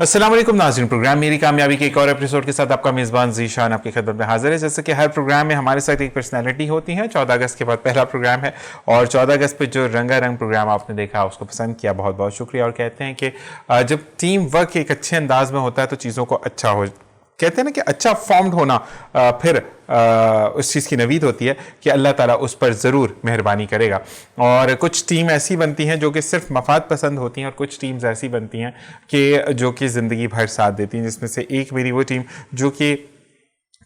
अस्सलाम वालेकुम नाज़रीन, प्रोग्राम मेरी कामयाबी के एक और एपिसोड के साथ आपका मेज़बान ज़ीशान आपकी खिदमत में हाजिर है। जैसे कि हर प्रोग्राम में हमारे साथ एक पर्सनैलिटी होती है। 14 अगस्त के बाद पहला प्रोग्राम है और 14 अगस्त पे जो रंगारंग प्रोग्राम आपने देखा उसको पसंद किया, बहुत बहुत शुक्रिया। और कहते हैं कि जब टीम वर्क एक अच्छे अंदाज में होता है तो चीज़ों को अच्छा हो, कहते हैं ना कि अच्छा फॉर्म्ड होना फिर उस चीज़ की नवीद होती है कि अल्लाह ताला उस पर ज़रूर मेहरबानी करेगा। और कुछ टीम ऐसी बनती हैं जो कि सिर्फ मफाद पसंद होती हैं और कुछ टीम्स ऐसी बनती हैं कि जो कि ज़िंदगी भर साथ देती हैं, जिसमें से एक मेरी वो टीम जो कि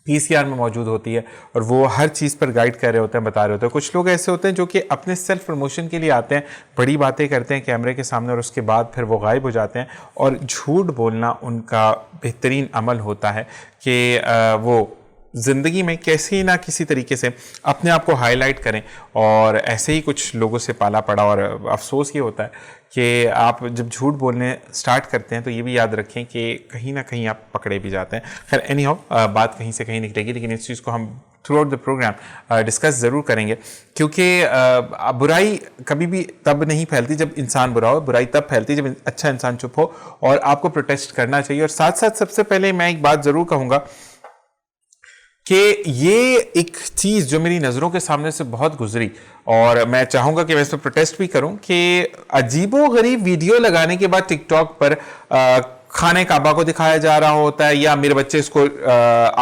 पीसीआर में मौजूद होती है और वो हर चीज़ पर गाइड कर रहे होते हैं, बता रहे होते हैं। कुछ लोग ऐसे होते हैं जो कि अपने सेल्फ प्रमोशन के लिए आते हैं, बड़ी बातें करते हैं कैमरे के सामने और उसके बाद फिर वो गायब हो जाते हैं। और झूठ बोलना उनका बेहतरीन अमल होता है कि वो ज़िंदगी में कैसे ना किसी तरीके से अपने आप को हाईलाइट करें। और ऐसे ही कुछ लोगों से पाला पड़ा और अफसोस ये होता है कि आप जब झूठ बोलने स्टार्ट करते हैं तो ये भी याद रखें कि कहीं ना कहीं आप पकड़े भी जाते हैं। खैर एनी हाउ, बात कहीं से कहीं निकलेगी, लेकिन इस चीज़ को हम throughout the program discuss ज़रूर करेंगे, क्योंकि बुराई कभी भी तब नहीं फैलती जब इंसान बुरा हो, बुराई तब फैलती जब अच्छा इंसान चुप हो। और आपको प्रोटेस्ट करना चाहिए। और साथ साथ सबसे पहले मैं एक बात ज़रूर कहूँगा कि ये एक चीज़ जो मेरी नज़रों के सामने से बहुत गुजरी और मैं चाहूँगा कि मैं इस पर प्रोटेस्ट भी करूँ कि अजीबो गरीब वीडियो लगाने के बाद टिकटॉक पर खाने काबा को दिखाया जा रहा होता है या मेरे बच्चे इसको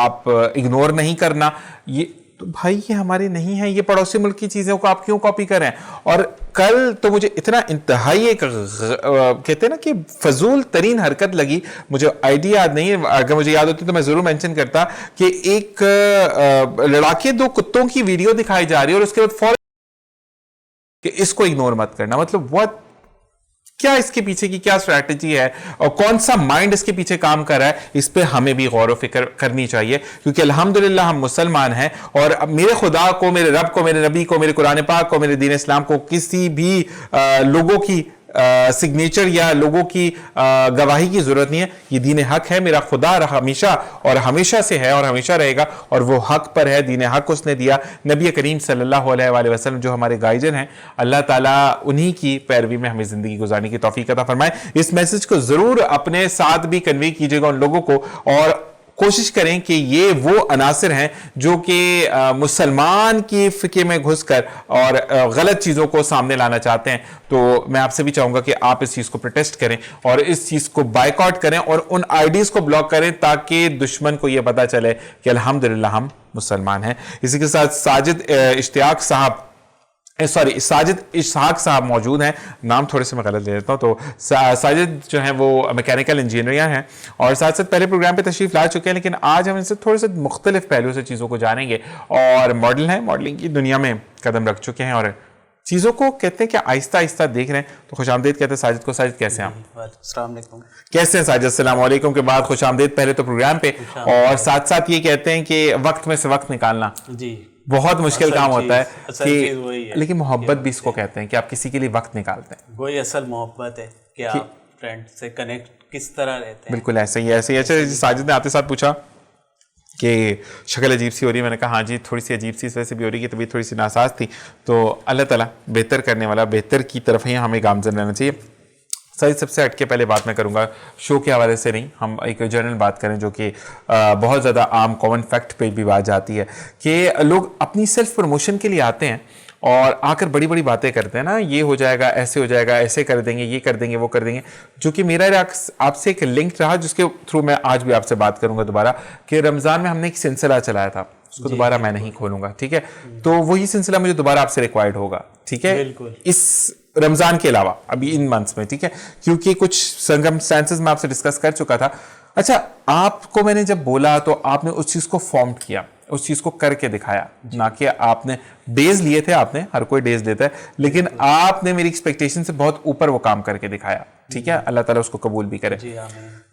आप इग्नोर नहीं करना। ये तो भाई ये हमारे नहीं है, ये पड़ोसी मुल्क की चीज़ों को आप क्यों कॉपी कर रहे हैं। और कल तो मुझे इतना इंतहाई एक कहते हैं ना कि फजूल तरीन हरकत लगी, मुझे आइडिया याद नहीं है, अगर मुझे याद होती तो मैं ज़रूर मेंशन करता कि एक लड़ाके दो कुत्तों की वीडियो दिखाई जा रही है और उसके बाद फौरन कि इसको इग्नोर मत करना। मतलब व्हाट, क्या इसके पीछे की क्या स्ट्रैटेजी है और कौन सा माइंड इसके पीछे काम कर रहा है, इस पे हमें भी गौर व फिक्र करनी चाहिए। क्योंकि अल्हम्दुलिल्लाह हम मुसलमान हैं और मेरे खुदा को, मेरे रब को, मेरे नबी को, मेरे कुरान पाक को, मेरे दीन इस्लाम को किसी भी लोगों की सिग्नेचर या लोगों की गवाही की जरूरत नहीं है। ये दीन हक है, मेरा खुदा हमेशा और हमेशा से है और हमेशा रहेगा और वो हक पर है। दीन हक उसने दिया, नबी करीम सल्लल्लाहु अलैहि वसल्लम जो हमारे गाइडर हैं, अल्लाह ताला उन्हीं की पैरवी में हमें जिंदगी गुजारने की तौफीक अता फरमाए। इस मैसेज को जरूर अपने साथ भी कन्वे कीजिएगा उन लोगों को और कोशिश करें कि ये वो अनासिर हैं जो कि मुसलमान की फिक्र में घुसकर और गलत चीज़ों को सामने लाना चाहते हैं। तो मैं आपसे भी चाहूँगा कि आप इस चीज़ को प्रोटेस्ट करें और इस चीज़ को बायकॉट करें और उन आईडीज़ को ब्लॉक करें ताकि दुश्मन को यह पता चले कि अल्हम्दुलिल्लाह हम मुसलमान हैं। इसी के साथ साजिद साजिद इशहाक साहब मौजूद हैं, नाम थोड़े से मैं गलत ले लेता हूँ। तो साजिद जो है वो मैकेनिकल इंजीनियर हैं और साथ साथ पहले प्रोग्राम पे तशरीफ ला चुके हैं, लेकिन आज हम इनसे थोड़े से मुख्तलिफ पहलुओं से चीज़ों को जानेंगे। और मॉडल हैं, मॉडलिंग की दुनिया में कदम रख चुके हैं और चीज़ों को कहते हैं कि आहिस्ता आहिस्ता देख रहे हैं। तो खुश आमदीद कहते हैं साजिद को। साजिद कैसे हैं आप? अस्सलाम वालेकुम। कैसे हैं साजिद? अस्सलाम वालेकुम के बाद खुश आमदीद पहले तो प्रोग्राम पे। और साथ साथ ये कहते हैं कि वक्त में से वक्त निकालना जी बहुत मुश्किल काम होता है कि लेकिन मोहब्बत भी इसको कहते हैं कि आप किसी के लिए वक्त निकालते हैं। वही असल मोहब्बत है कि आप फ्रेंड से कनेक्ट किस तरह रहते हैं। बिल्कुल ऐसे ही अच्छा साजिद ने आते साथ पूछा कि शक्ल अजीब सी हो रही है। मैंने कहा हाँ जी, थोड़ी सी अजीब सी इस वजह से भी हो रही है कि तभी थोड़ी सी नासाज थी। तो अल्लाह ताला बेहतर करने वाला, बेहतर की तरफ ही हमें गामजन रहना चाहिए। सही, सबसे हटके पहले बात मैं करूंगा शो के हवाले से नहीं, हम एक जनरल बात करें जो कि बहुत ज़्यादा आम कॉमन फैक्ट पे भी बात जाती है कि लोग अपनी सेल्फ प्रमोशन के लिए आते हैं और आकर बड़ी बड़ी बातें करते हैं ना, ये हो जाएगा, ऐसे हो जाएगा, ऐसे कर देंगे, ये कर देंगे, वो कर देंगे। जो कि मेरा आपसे एक लिंक रहा जिसके थ्रू मैं आज भी आपसे बात करूंगा दोबारा कि रमज़ान में हमने एक सिलसिला चलाया था, उसको दोबारा मैं नहीं खोलूंगा, ठीक है? तो वही सिलसिला मुझे दोबारा आपसे रिक्वायर्ड होगा, ठीक है? बिल्कुल। इस रमजान के अलावा अभी इन मंथ्स में, ठीक है? क्योंकि कुछ सर्कमस्टेंसेस मैं आपसे डिस्कस कर चुका था। अच्छा, आपको मैंने जब बोला तो आपने उस चीज को फॉर्म किया, उस चीज को करके दिखाया, ना कि आपने डेज लिए थे। आपने, हर कोई डेज देता है, लेकिन आपने मेरी एक्सपेक्टेशन से बहुत ऊपर वो काम करके दिखाया, ठीक है? अल्लाह ताला उसको कबूल भी करे।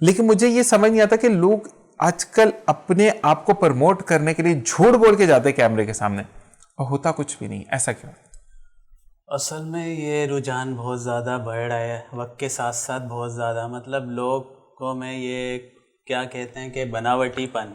लेकिन मुझे ये समझ नहीं आता कि लोग आजकल अपने आप को प्रमोट करने के लिए झूठ बोल के जाते हैं कैमरे के सामने और होता कुछ भी नहीं। ऐसा क्यों? असल में ये रुझान बहुत ज़्यादा बढ़ रहा है वक्त के साथ साथ, बहुत ज़्यादा। मतलब लोगों में ये क्या कहते हैं कि बनावटीपन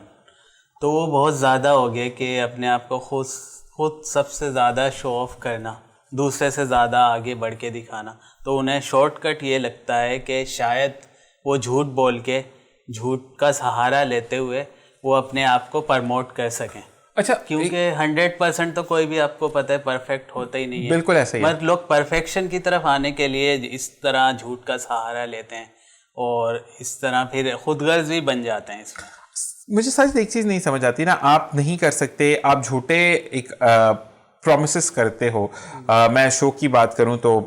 तो वो बहुत ज़्यादा हो गया कि अपने आप को खुद सबसे ज़्यादा शो ऑफ करना, दूसरे से ज़्यादा आगे बढ़ के दिखाना। तो उन्हें शॉर्टकट ये लगता है कि शायद वो झूठ बोल के, झूठ का सहारा लेते हुए वो अपने आप को प्रमोट कर सकें। अच्छा, क्योंकि 100% तो कोई भी आपको पता है परफेक्ट होता ही नहीं है। बिल्कुल ऐसा ही है। मगर लोग परफेक्शन की तरफ आने के लिए इस तरह झूठ का सहारा लेते हैं और इस तरह फिर खुदगर्ज भी बन जाते हैं इसमें। मुझे सच एक चीज़ नहीं समझ आती ना, आप नहीं कर सकते, आप झूठे एक प्रोमिस करते हो। मैं शो की बात करूं तो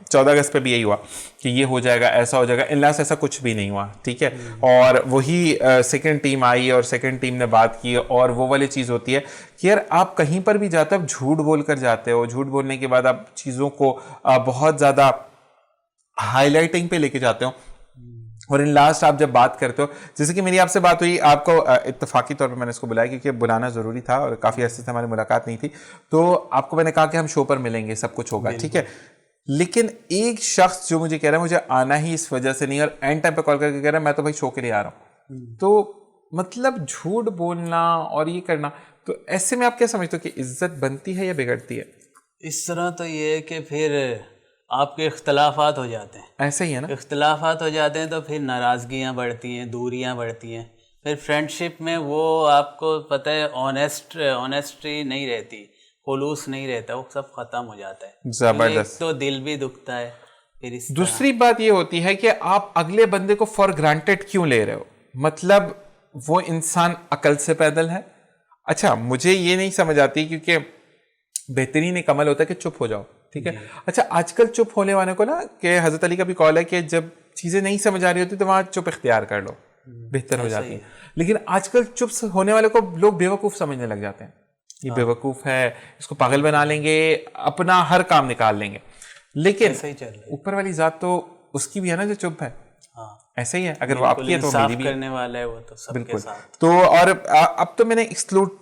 14 अगस्त पे भी यही हुआ कि ये हो जाएगा, ऐसा हो जाएगा, इनलास ऐसा कुछ भी नहीं हुआ, ठीक है। और वही सेकंड टीम आई और सेकंड टीम ने बात की, और वो वाली चीज़ होती है कि यार आप कहीं पर भी जाते हो, आप झूठ बोल कर जाते हो, झूठ बोलने के बाद आप चीज़ों को बहुत ज़्यादा हाईलाइटिंग पे लेके जाते हो, और इन लास्ट आप जब बात करते हो, जैसे कि मेरी आपसे बात हुई, आपको इत्तेफाकी तौर पे मैंने इसको बुलाया क्योंकि बुलाना ज़रूरी था और काफ़ी अर्से से हमारी मुलाकात नहीं थी, तो आपको मैंने कहा कि हम शो पर मिलेंगे, सब कुछ होगा, ठीक है। लेकिन एक शख्स जो मुझे कह रहा है मुझे आना ही इस वजह से नहीं, और एंड टाइम पे कॉल करके कह रहा है मैं तो भाई शो के लिए आ रहा हूँ, तो मतलब झूठ बोलना और ये करना, तो ऐसे में आप क्या समझते हो कि इज्जत बनती है या बिगड़ती है? इस तरह तो ये है कि फिर आपके इख्तलाफात हो जाते हैं, ऐसे ही है ना, इख्तलाफात हो जाते हैं तो फिर नाराज़गियाँ बढ़ती हैं, दूरियाँ बढ़ती हैं। फिर फ्रेंडशिप में वो आपको पता है ऑनेस्टी नहीं रहती, खुलूस नहीं रहता, वो सब ख़त्म हो जाता है। जबरदस्त। तो दिल भी दुखता है फिर इस दूसरी बात ये होती है कि आप अगले बंदे को फॉर ग्रांटेड क्यों ले रहे हो, मतलब वो इंसान अकल से पैदल है। अच्छा, मुझे ये नहीं समझ आती क्योंकि बेहतरीन एक अमल होता है कि चुप हो जाओ, ठीक है। अच्छा, आजकल चुप होने वाले को ना, कि हजरत अली का भी कॉल है कि जब चीजें नहीं समझ आ रही होती तो वहां चुप इख्तियार कर लो, बेहतर हो जाती है। लेकिन आजकल चुप होने वाले को लोग बेवकूफ समझने लग जाते हैं, ये बेवकूफ है, इसको पागल बना लेंगे, अपना हर काम निकाल लेंगे। लेकिन ऊपर वाली जात तो उसकी भी है ना जो चुप है। ऐसा ही है, अगर वो आपकी है तो मेरी भी करने वाला है वो तो सबके साथ। तो और अब तो मैंने एक्सक्लूड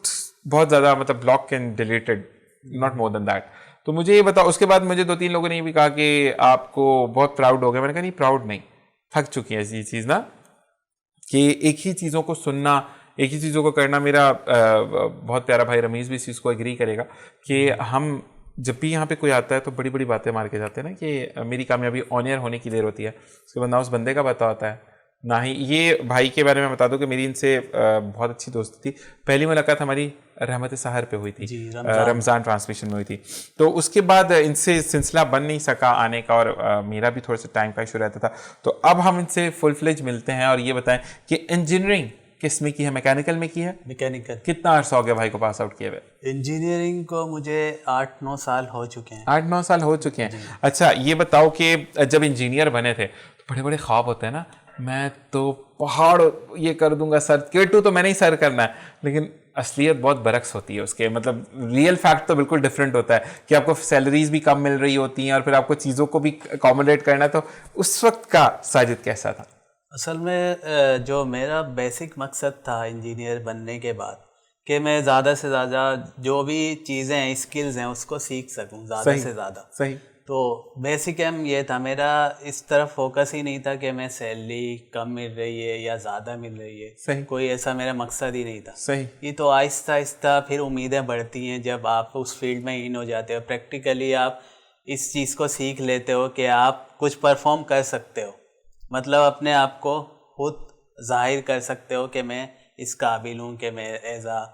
बहुत ज्यादा, मतलब block and deleted, not more than that. तो मुझे ये बताओ, उसके बाद मुझे 2-3 लोगों ने ये भी कहा कि आपको बहुत प्राउड हो गया। मैंने कहा नहीं, प्राउड नहीं, थक चुकी है ऐसी चीज ना, कि एक ही चीजों को सुनना, एक ही चीज़ों को करना। मेरा बहुत प्यारा भाई रमीज़ भी इस चीज़ को एग्री करेगा कि हम जब भी यहाँ पे कोई आता है तो बड़ी बड़ी बातें मार के जाते हैं ना, कि मेरी कामयाबी ऑन एयर होने की देर होती है, उसके बाद ना उस बंदे का पता होता है ना ही। ये भाई के बारे में बता दूं कि मेरी इनसे बहुत अच्छी दोस्ती थी। पहली मुलाकात हमारी रहमत सहर पे हुई थी, रमज़ान ट्रांसमिशन में हुई थी। तो उसके बाद इनसे सिलसिला बन नहीं सका आने का, और मेरा भी थोड़ा सा टाइम का इशू रहता था। तो अब हम इनसे फुल फ्लेज मिलते हैं। और ये बताएं कि इंजीनियरिंग किस में की है? मैकेनिकल में की है। मैकेनिकल। कितना अर्सा हो गया भाई को पास आउट किए हुए? इंजीनियरिंग को मुझे 8-9 साल हो चुके हैं। 8-9 साल हो चुके हैं। अच्छा, ये बताओ कि जब इंजीनियर बने थे तो बड़े बड़े ख्वाब होते हैं ना, मैं तो पहाड़ ये कर दूंगा सर, K2 तो मैंने ही सर करना है। लेकिन असलियत बहुत बरक्स होती है उसके, मतलब रियल फैक्ट तो बिल्कुल डिफरेंट होता है कि आपको सैलरीज भी कम मिल रही होती हैं और फिर आपको चीज़ों को भी अकोमोडेट करना है। तो उस वक्त का साजिद कैसा था? असल में जो मेरा बेसिक मकसद था इंजीनियर बनने के बाद, कि मैं ज़्यादा से ज़्यादा जो भी चीज़ें हैं, स्किल्स हैं, उसको सीख सकूं ज़्यादा से ज़्यादा। सही। तो बेसिक एम ये था मेरा, इस तरफ फोकस ही नहीं था कि मैं सैलरी कम मिल रही है या ज़्यादा मिल रही है। सही। कोई ऐसा मेरा मकसद ही नहीं था। सही। ये तो आहिस्ता आहिस्ता फिर उम्मीदें बढ़ती हैं जब आप उस फील्ड में इन हो जाते हो। प्रैक्टिकली आप इस चीज़ को सीख लेते हो कि आप कुछ परफॉर्म कर सकते हो, मतलब अपने आप को खुद जाहिर कर सकते हो कि मैं इस काबिल हूँ, कि मैं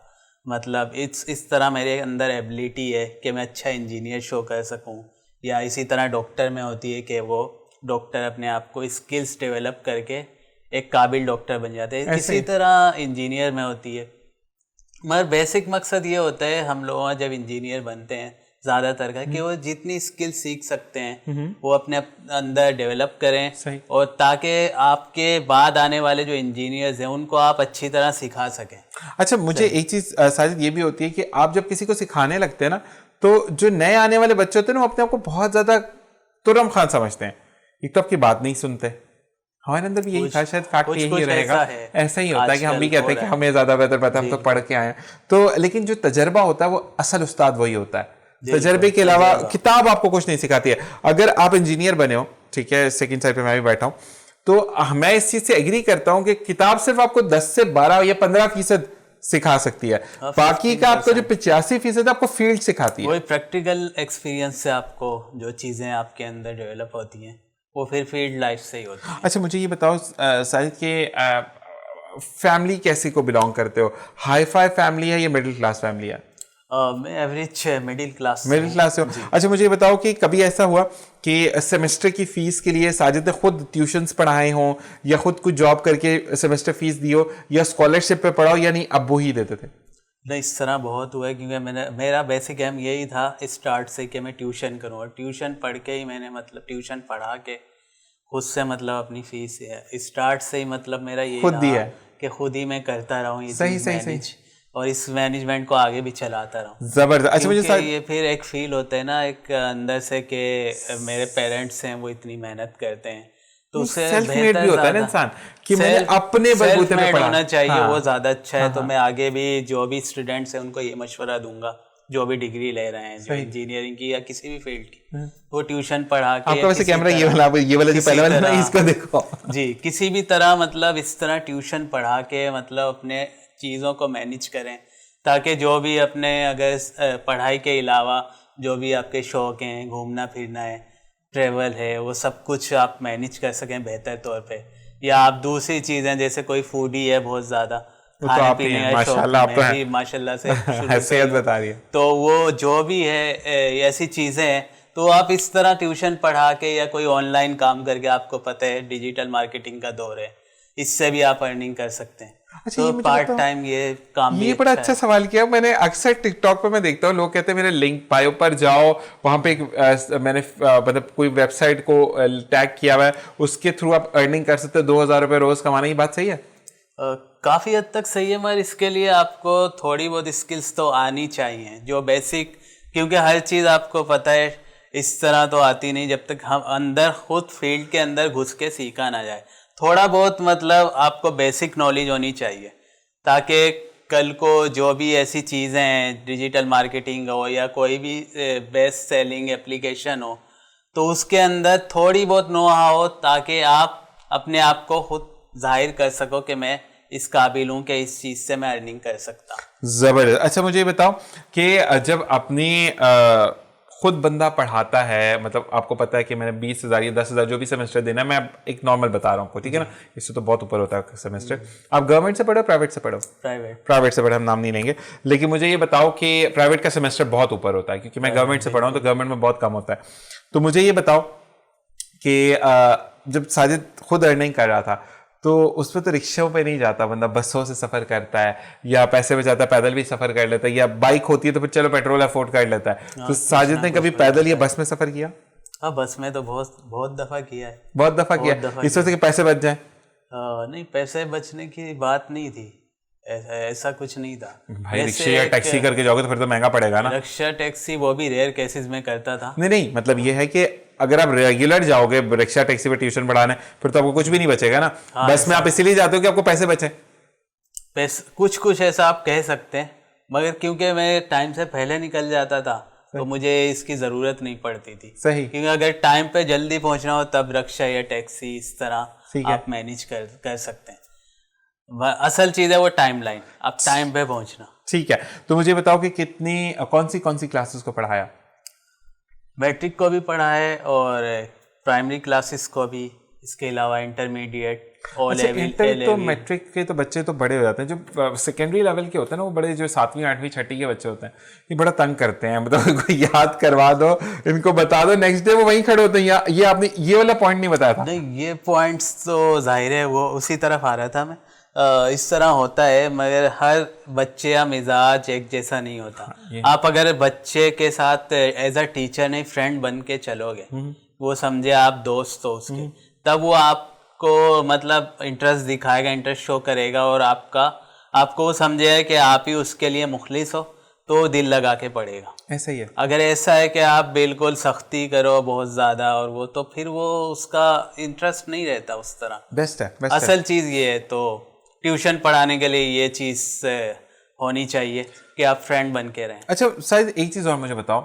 मतलब इस तरह मेरे अंदर एबिलिटी है कि मैं अच्छा इंजीनियर शो कर सकूँ। या इसी तरह डॉक्टर में होती है कि वो डॉक्टर अपने आप को स्किल्स डेवलप करके एक काबिल डॉक्टर बन जाते हैं, इसी तरह इंजीनियर में होती है। मगर बेसिक मकसद ये होता है हम लोग जब इंजीनियर बनते हैं ज़्यादातर का, कि वो जितनी स्किल सीख सकते हैं वो अपने अंदर डेवलप करें, और ताकि आपके बाद आने वाले जो इंजीनियर्स हैं उनको आप अच्छी तरह सिखा सकें। अच्छा, मुझे एक चीज़ साजिद ये भी होती है कि आप जब किसी को सिखाने लगते हैं ना, तो जो नए आने वाले बच्चे होते हैं ना, वो अपने आप को बहुत ज़्यादा तुरम खान समझते हैं। एक तो आपकी बात नहीं सुनते। हमारे अंदर भी यही था, शायद फैक्ट यही रहेगा। ऐसा ही होता है कि हम भी कहते हैं कि हमें ज़्यादा बेहतर पता है, हम तो पढ़ के आए हैं। तो लेकिन जो तजर्बा होता है वो असल उस्ताद वही होता है। तजर्बे के अलावा किताब आपको कुछ नहीं सिखाती है। अगर आप इंजीनियर बने हो, ठीक है, सेकंड साइड पे मैं भी बैठा हूँ, तो मैं इस चीज़ से एग्री करता हूँ कि किताब सिर्फ आपको 10 से 12 या 15% सिखा सकती है, बाकी का आपको जो 85% आपको फील्ड सिखाती है। वही प्रैक्टिकल एक्सपीरियंस से आपको जो चीज़ें आपके अंदर डेवलप होती हैं वो फिर फील्ड लाइफ से ही होती है। अच्छा मुझे ये बताओ साजिद के फैमिली कैसी को बिलोंग करते हो? हाई फाई फैमिली है या मिडिल क्लास फैमिली है? मैं एवरेज मिडिल क्लास से हो। अच्छा मुझे ये बताओ कि कभी ऐसा हुआ कि सेमेस्टर की फीस के लिए साजिद ने खुद ट्यूशन्स पढ़ाए हों या खुद कुछ जॉब करके सेमेस्टर फीस दी हो या स्कॉलरशिप पे पढ़ाओ या नहीं अब्बू ही देते थे? नहीं, इस तरह बहुत हुआ है क्योंकि मेरा बेसिक एम यही था स्टार्ट से कि मैं ट्यूशन करूँ, और ट्यूशन पढ़ के ही मैंने मतलब ट्यूशन पढ़ा के खुद से मतलब अपनी फीस स्टार्ट से ही मतलब मेरा ये खुद दिया कि खुद ही मैं करता रहूँ ये सही चीज़ सही मैनेज, सही और इस मैनेजमेंट को आगे भी चलाता रहूँ। जबरदस्त। अच्छा मुझे क्योंकि ये फिर एक फील होता है ना एक अंदर से कि मेरे पेरेंट्स हैं वो इतनी मेहनत करते हैं, तो उससे सेल्फ मेड भी होता है ना इंसान कि मैंने अपने बलबूते पे पढ़ा होना चाहिए। हाँ, वो ज्यादा अच्छा है। तो मैं आगे भी जो भी स्टूडेंट्स हैं उनको ये मशवरा दूंगा जो भी डिग्री ले रहे हैं, जो इंजीनियरिंग की या किसी भी फील्ड की, वो ट्यूशन पढ़ा के आपका वैसे कैमरा ये वाला जो पहले वाला है इसको देखो जी, किसी भी तरह मतलब इस तरह ट्यूशन पढ़ा के मतलब अपने चीज़ों को मैनेज करें, ताकि जो भी अपने अगर पढ़ाई के अलावा जो भी आपके शौक हैं, घूमना फिरना है, ट्रेवल है, वो सब कुछ आप मैनेज कर सकें बेहतर तौर पे। या आप दूसरी चीज़ें जैसे कोई फूडी है बहुत ज़्यादा, खाने पीने का शौक में भी माशाल्लाह से सेहत बता रही है, तो वो जो भी है ऐसी चीज़ें हैं, तो आप इस तरह ट्यूशन पढ़ा के या कोई ऑनलाइन काम करके, आपको पता है डिजिटल मार्केटिंग का दौर है, इससे भी आप अर्निंग कर सकते हैं। अच्छा, तो पार्ट टाइम ये काम ये बड़ा अच्छा सवाल किया मैंने। अक्सर टिकटॉक पे मैं देखता हूँ लोग कहते हैं मेरे लिंक बायो पर जाओ, वहां पे मैंने मतलब कोई वेबसाइट को टैग किया हुआ है, उसके थ्रू आप अर्निंग कर सकते हो 2000 रुपये रोज कमाने। की बात सही है? काफ़ी हद तक सही है, मगर इसके लिए आपको थोड़ी बहुत स्किल्स तो आनी चाहिए जो बेसिक, क्योंकि हर चीज़ आपको पता है इस तरह तो आती नहीं जब तक हम अंदर खुद फील्ड के अंदर घुस के सीखा ना जाए। थोड़ा बहुत मतलब आपको बेसिक नॉलेज होनी चाहिए, ताकि कल को जो भी ऐसी चीज़ें हैं, डिजिटल मार्केटिंग हो या कोई भी बेस्ट सेलिंग एप्लीकेशन हो, तो उसके अंदर थोड़ी बहुत नो हाउ हो, ताकि आप अपने आप को खुद जाहिर कर सको कि मैं इस काबिल हूँ कि इस चीज़ से मैं अर्निंग कर सकता हूँ। ज़बरदस्त। अच्छा मुझे बताओ कि जब अपनी खुद बंदा पढ़ाता है, मतलब आपको पता है कि मैंने 20,000 या 10,000 जो भी सेमेस्टर देना है, मैं एक नॉर्मल बता रहा हूँ आपको, ठीक है ना, इससे तो बहुत ऊपर होता है सेमेस्टर। आप गवर्नमेंट से पढ़ो प्राइवेट से पढ़ो? प्राइवेट से पढ़ो, हम नाम नहीं लेंगे, लेकिन मुझे ये बताओ कि प्राइवेट का सेमेस्टर बहुत ऊपर होता है, क्योंकि मैं गवर्नमेंट से पढ़ा हूँ तो गवर्नमेंट में बहुत कम होता है। तो मुझे ये बताओ कि जब साजिद खुद अर्निंग कर रहा था तो उसमें तो रिक्शों पे नहीं जाता बंदा, बसों से सफर करता है, या पैसे बचाता है पैदल भी सफर कर लेता है, या बाइक होती है तो फिर चलो पेट्रोल अफोर्ड कर लेता है। तो साजिद ने कभी पैदल या बस में सफर किया? हाँ, बस में तो बहुत दफा किया है। बहुत दफा किया। इस वजह से कि पैसे बच जाए? नहीं, पैसे बचने की बात नहीं थी, ऐसा कुछ नहीं था भाई। रिक्शा या टैक्सी करके जाओगे तो फिर तो महंगा पड़ेगा ना। रिक्शा टैक्सी वो भी रेयर केसेस में करता था। नहीं, मतलब ये है कि अगर आप रेगुलर जाओगे रिक्शा टैक्सी पे ट्यूशन पढ़ाने, फिर तो आपको कुछ भी नहीं बचेगा ना। हाँ, बस में आप इसीलिए जाते हो कि आपको पैसे बचे। कुछ ऐसा आप कह सकते हैं, मगर क्योंकि मैं टाइम से पहले निकल जाता था तो मुझे इसकी ज़रूरत नहीं पड़ती थी। सही। क्योंकि अगर टाइम पे जल्दी पहुंचना हो तब रिक्शा या टैक्सी इस तरह आप मैनेज कर सकते हैं। असल चीज़ है वो टाइम लाइन, आप टाइम पे पहुंचना। ठीक है, तो मुझे बताओ कि कौन सी क्लासेस को पढ़ाया? मैट्रिक को भी पढ़ा है और प्राइमरी क्लासेस को भी, इसके अलावा इंटरमीडिएट और इंटर तो मैट्रिक के तो बच्चे तो बड़े हो जाते हैं, जो सेकेंडरी लेवल के होते हैं ना वो बड़े, जो 7वीं 8वीं 6ठी के बच्चे होते हैं ये बड़ा तंग करते हैं। मतलब इनको याद करवा दो, इनको बता दो, नेक्स्ट डे वो वहीं खड़े होते हैं। ये आपने ये वाला पॉइंट नहीं बताया था? नहीं, ये पॉइंट्स तो जाहिर है वो उसी तरफ आ रहा था मैं। इस तरह होता है, मगर हर बच्चे का मिजाज एक जैसा नहीं होता। आप अगर बच्चे के साथ एज अ टीचर नहीं फ्रेंड बन के चलोगे, वो समझे आप दोस्त हो उसके, तब वो आपको मतलब इंटरेस्ट दिखाएगा, इंटरेस्ट शो करेगा, और आपको वो समझेगा कि आप ही उसके लिए मुखलिस हो, तो दिल लगा के पढ़ेगा। ऐसा ही है। अगर ऐसा है कि आप बिल्कुल सख्ती करो बहुत ज़्यादा, और वो तो फिर वो उसका इंटरेस्ट नहीं रहता उस तरह। बेस्ट है। असल चीज़ ये है, तो ट्यूशन पढ़ाने के लिए ये चीज़ होनी चाहिए कि आप फ्रेंड बन के रहें। अच्छा शायद एक चीज़ और मुझे बताओ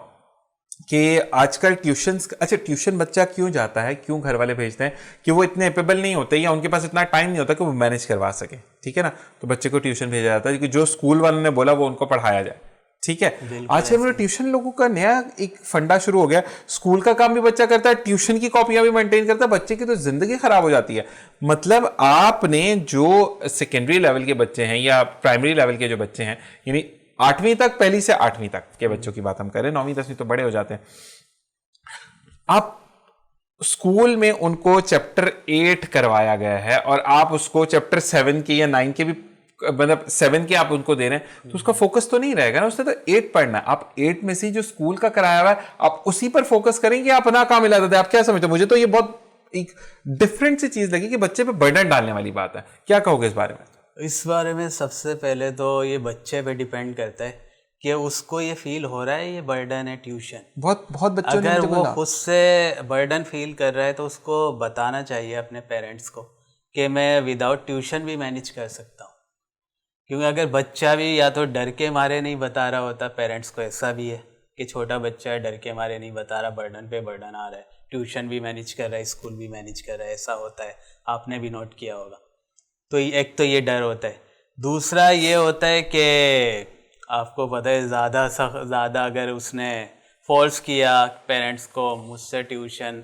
कि आजकल ट्यूशन बच्चा क्यों जाता है, क्यों घर वाले भेजते हैं? कि वो इतने एपेबल नहीं होते या उनके पास इतना टाइम नहीं होता कि वो मैनेज करवा सके, ठीक है ना, तो बच्चे को ट्यूशन भेजा जाता है कि जो स्कूल वालों ने बोला वो उनको पढ़ाया जाए, ठीक है। आजकल मतलब ट्यूशन लोगों का नया एक फंडा शुरू हो गया, स्कूल का काम भी बच्चा करता है, ट्यूशन की कॉपियां भी मेंटेन करता है, बच्चे की तो जिंदगी खराब हो जाती है। मतलब आपने जो सेकेंडरी लेवल के बच्चे हैं या प्राइमरी लेवल के जो बच्चे हैं, यानी 8वीं तक, पहली से 8वीं तक के बच्चों की बात हम करें, 9वीं 10वीं तो बड़े हो जाते हैं, आप स्कूल में उनको चैप्टर 8 करवाया गया है और आप उसको चैप्टर 7 के या 9 के भी, मतलब 7 के आप उनको दे रहे हैं, तो उसका फोकस तो नहीं रहेगा ना, उसने तो 8 पढ़ना है। आप 8 में से जो स्कूल का कराया हुआ है आप उसी पर फोकस करेंगे, आप अपना काम मिला देते हैं। आप क्या समझते हैं? मुझे तो ये बहुत एक डिफरेंट सी चीज लगी कि बच्चे पे बर्डन डालने वाली बात है। क्या कहोगे इस बारे में? इस बारे में सबसे पहले तो ये बच्चे पे डिपेंड करता है कि उसको ये फील हो रहा है ये बर्डन है ट्यूशन। बहुत बहुत बच्चों ने अगर मुझे वो बोला खुद से बर्डन फील कर रहा है तो उसको बताना चाहिए अपने पेरेंट्स को कि मैं विदाउट ट्यूशन भी मैनेज कर सकता हूँ। क्योंकि अगर बच्चा भी या तो डर के मारे नहीं बता रहा होता, पेरेंट्स को ऐसा भी है कि छोटा बच्चा है डर के मारे नहीं बता रहा, बर्डन पे बर्डन आ रहा है, ट्यूशन भी मैनेज कर रहा है, स्कूल भी मैनेज कर रहा है, ऐसा होता है, आपने भी नोट किया होगा। तो एक तो ये डर होता है। दूसरा ये होता है कि आपको पता है ज़्यादा अगर उसने फोर्स किया पेरेंट्स को, मुझसे ट्यूशन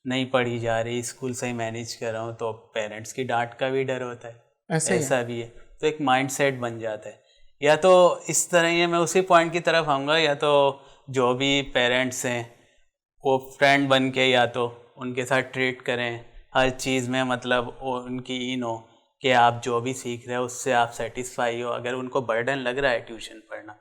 नहीं पढ़ी जा रही, स्कूल से ही मैनेज कर रहा हूँ, तो पेरेंट्स की डांट का भी डर होता है। ऐसा भी है, तो एक माइंडसेट बन जाता है। या तो इस तरह ही मैं उसी पॉइंट की तरफ आऊँगा, या तो जो भी पेरेंट्स हैं वो फ्रेंड बन के या तो उनके साथ ट्रीट करें हर चीज़ में, मतलब उनकी इन हो कि आप जो भी सीख रहे हो उससे आप सेटिस्फाई हो। अगर उनको बर्डन लग रहा है ट्यूशन पढ़ना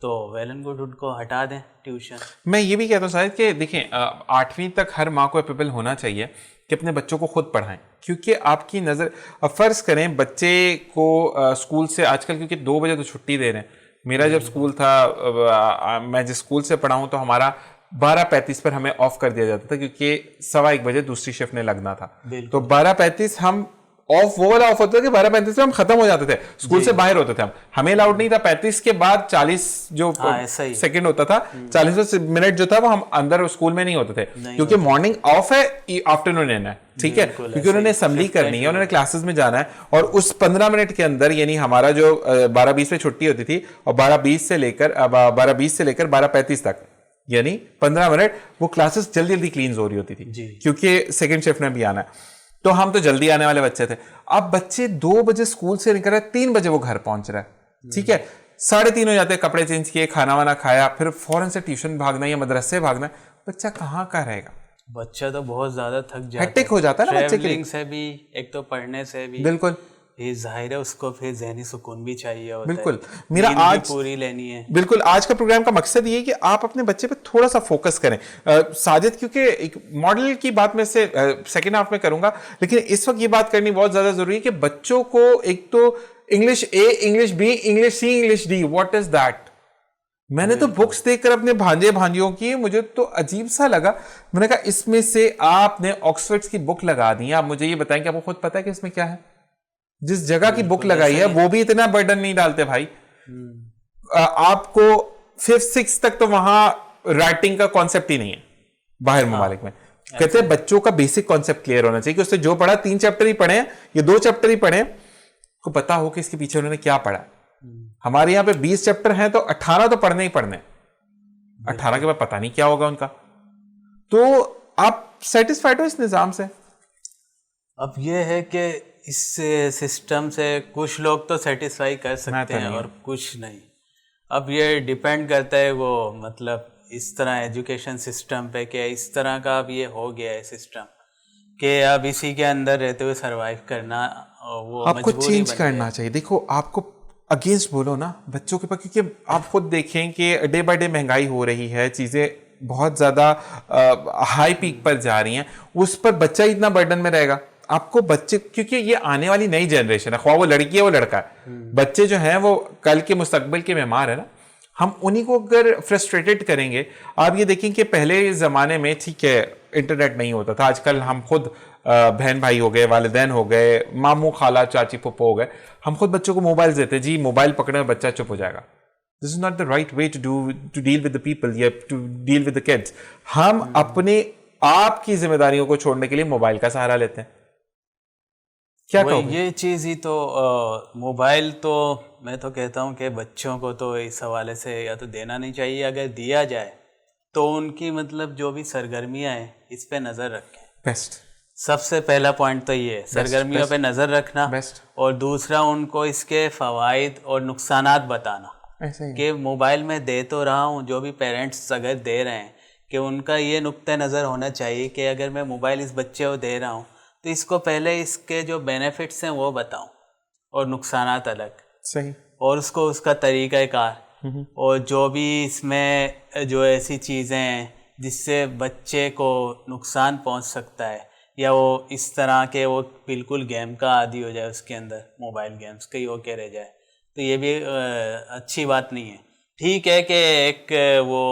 तो वेल एंड गुड, उनको हटा दें ट्यूशन। मैं ये भी कहता हूँ शायद कि देखें 8वीं तक हर माँ को एपेबल होना चाहिए कि अपने बच्चों को खुद पढ़ाएं, क्योंकि आपकी नज़र, अब फ़र्ज़ करें बच्चे को स्कूल से आजकल क्योंकि 2 बजे तो छुट्टी दे रहे हैं। मेरा जब स्कूल था, मैं जिस स्कूल से पढ़ा हूँ, तो हमारा 12:35 पर हमें ऑफ कर दिया जाता था क्योंकि 1:15 बजे दूसरी शिफ्ट में लगना था। तो 12:35 हम ऑफ, वो वाला ऑफ होता था कि 12:35 में हम खत्म हो जाते थे, स्कूल से बाहर होते थे हम, हमें अलाउड नहीं था। 35 के बाद 40 जो सेकंड होता था, 40 मिनट जो था वो हम अंदर स्कूल में नहीं होते थे, क्योंकि मॉर्निंग ऑफ है, आफ्टरनून इन है, ठीक है, क्योंकि उन्होंने असेंबली करनी है, उन्होंने क्लासेस में जाना है, और उस 15 मिनट के अंदर, यानी हमारा जो 12:20 में छुट्टी होती थी और 12:20 से लेकर 12:35 तक, यानी 15 मिनट वो क्लासेस जल्दी जल्दी क्लीन हो रही होती थी, क्योंकि सेकेंड शिफ्ट में भी आना है। तो हम तो जल्दी आने वाले बच्चे थे। अब बच्चे 2 बजे स्कूल से निकल रहे, 3 बजे वो घर पहुंच रहा है, ठीक है, 3:30 हो जाते हैं, कपड़े चेंज किए, खाना वाना खाया, फिर फौरन से ट्यूशन भागना या मदरसे भागना। बच्चा कहाँ का रहेगा? बच्चा तो बहुत ज्यादा थक जाता है, हेक्टिक हो जाता है ना बच्चे के लिए, से भी, एक तो पढ़ने से भी। बिल्कुल, ये जाहिर है उसको फिर ज़हनी सुकून भी चाहिए होता बिल्कुल। है, मेरा आज पूरी लेनी है। बिल्कुल, आज का प्रोग्राम का मकसद ये है कि आप अपने बच्चे पे थोड़ा सा फोकस करें। साजिद, क्योंकि एक मॉडल की बात में से सेकेंड हाफ में करूंगा, लेकिन इस वक्त ये बात करनी बहुत ज्यादा जरूरी है कि बच्चों को एक तो English A, English B, English C, English D, what is that? मैंने तो बुक्स देखकर अपने भांजे भांजियों की, मुझे तो अजीब सा लगा। मैंने कहा इसमें से आपने ऑक्सफोर्ड की बुक लगा दी है, आप मुझे ये बताएं कि आपको खुद पता है कि इसमें क्या है? जिस जगह की बुक लगाई है वो भी इतना बर्डन नहीं डालते भाई। आपको 5th-6th तक तो वहां राइटिंग का कॉन्सेप्ट ही नहीं है बाहर ममालिक में। कहते हैं बच्चों का बेसिक कॉन्सेप्ट क्लियर होना चाहिए कि उसने जो पढ़ा, 3 चैप्टर ही पढ़े या 2 चैप्टर ही पढ़े, को पता हो कि इसके पीछे उन्होंने क्या पढ़ा। हमारे यहाँ पे 20 चैप्टर हैं तो 18 तो पढ़ने ही पढ़ने, 18 के बाद पता नहीं क्या होगा उनका। तो आप सेटिस्फाइड हो इस निजाम से? अब ये है कि इस सिस्टम से कुछ लोग तो सेटिस्फाई कर सकते हैं और कुछ नहीं। अब ये डिपेंड करता है वो, मतलब इस तरह एजुकेशन सिस्टम पे, कि इस तरह का अब ये हो गया है सिस्टम कि अब इसी के अंदर रहते हुए सरवाइव करना वो आपको चेंज करना चाहिए। देखो, आपको अगेंस्ट बोलो ना बच्चों के पास, क्योंकि आप खुद देखें कि डे बाय डे महंगाई हो रही है, चीज़ें बहुत ज़्यादा हाई पीक पर जा रही हैं, उस पर बच्चा इतना बर्डन में रहेगा। आपको बच्चे, क्योंकि ये आने वाली नई जनरेशन है, ख्वाह वो लड़की है वो लड़का है, बच्चे जो हैं वो कल के मुस्तकबिल के मेहमान है ना, हम उन्हीं को अगर फ्रस्ट्रेटेड करेंगे। आप ये देखें कि पहले ज़माने में ठीक है इंटरनेट नहीं होता था, आजकल हम खुद बहन भाई हो गए, वालिदैन हो गए, मामू खाला चाची पुप्पो हो गए, हम खुद बच्चों को मोबाइल देते, जी मोबाइल पकड़े बच्चा चुप हो जाएगा। This is not the right way to deal with the people या to deal with the kids. हम अपने आप की जिम्मेदारियों को छोड़ने के लिए मोबाइल का सहारा लेते हैं। क्या ये चीज़ ही तो मोबाइल तो मैं तो कहता हूँ कि बच्चों को तो इस हवाले से या तो देना नहीं चाहिए, अगर दिया जाए तो उनकी मतलब जो भी सरगर्मियाँ हैं इस पे नज़र रखें। बेस्ट, सबसे पहला पॉइंट तो ये है, सरगर्मियों पे नज़र रखना। बेस्ट। और दूसरा, उनको इसके फ़वाइद और नुकसानात बताना ऐसे ही कि मोबाइल में दे तो रहा हूँ, जो भी पेरेंट्स अगर दे रहे हैं कि उनका ये नुक्ता नज़र होना चाहिए कि अगर मैं मोबाइल इस बच्चे को दे रहा हूँ तो इसको पहले इसके जो बेनिफिट्स हैं वो बताऊँ और नुकसानात अलग, सही, और उसको उसका तरीक़ाकार, और जो भी इसमें जो ऐसी चीज़ें हैं जिससे बच्चे को नुकसान पहुंच सकता है या वो इस तरह के वो बिल्कुल गेम का आदी हो जाए, उसके अंदर मोबाइल गेम्स का ही होके रह जाए, तो ये भी अच्छी बात नहीं है। ठीक है कि एक वो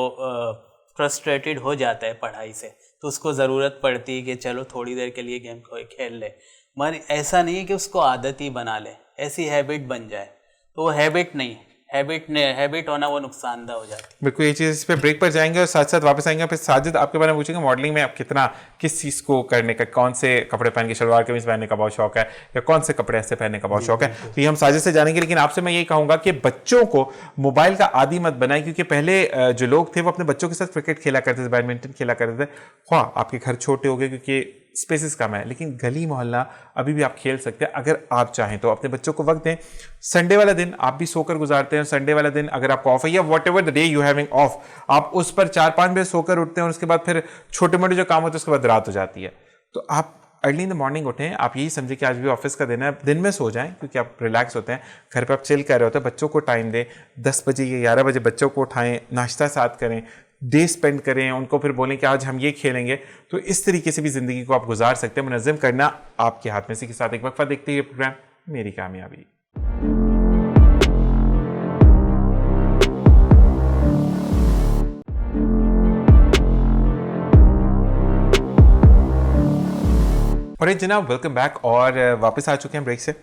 फ्रस्ट्रेटेड हो जाता है पढ़ाई से, तो उसको ज़रूरत पड़ती है कि चलो थोड़ी देर के लिए गेम को खेल ले, मगर ऐसा नहीं है कि उसको आदत ही बना ले, ऐसी हैबिट बन जाए, तो वो हैबिट नहीं है, हैबिट होना वो नुकसानदा हो जाती है। बिल्कुल। ये चीज़ इस पे ब्रेक पर जाएंगे और साथ साथ वापस आएंगे। फिर साजिद आपके बारे में पूछेंगे मॉडलिंग में आप कितना, किस चीज़ को करने का, कौन से कपड़े पहन के, शलवार कमीज पहनने का बहुत शौक है या कौन से कपड़े ऐसे पहनने का बहुत शौक है, तो ये हम साजिद से जानेंगे। लेकिन आपसे मैं यही कहूँगा कि बच्चों को मोबाइल का आदी मत बनाए, क्योंकि पहले जो लोग थे वो अपने बच्चों के साथ क्रिकेट खेला करते थे, बैडमिंटन खेला करते थे। हाँ, आपके घर छोटे हो गए क्योंकि स्पेसेस कम है, लेकिन गली मोहल्ला अभी भी आप खेल सकते हैं अगर आप चाहें तो। अपने बच्चों को वक्त दें। संडे वाला दिन आप भी सोकर गुजारते हैं, संडे वाला दिन अगर आपको ऑफ है या what ever the day you having of, आप उस पर 4-5 बजे सोकर उठते हैं और उसके बाद फिर छोटे मोटे जो काम होते हैं उसके बाद रात हो जाती है, तो आप अर्ली इन द मॉर्निंग उठें। आप यही समझें कि आज भी ऑफिस का दिन है, दिन में सो जाएं क्योंकि आप रिलैक्स होते हैं, घर पे आप चिल कर रहे होते हैं। बच्चों को टाइम दें, 10 बजे या 11 बजे बच्चों को उठाएं, नाश्ता साथ करें, डे स्पेंड करें, उनको फिर बोलें कि आज हम ये खेलेंगे। तो इस तरीके से भी ज़िंदगी को आप गुजार सकते हैं। मुनज़्ज़म करना आपके हाथ में। इसी के साथ एक वक्फा देखते हैं, प्रोग्राम मेरी कामयाबी। और जनाब वेलकम बैक, और वापस आ चुके हैं ब्रेक से।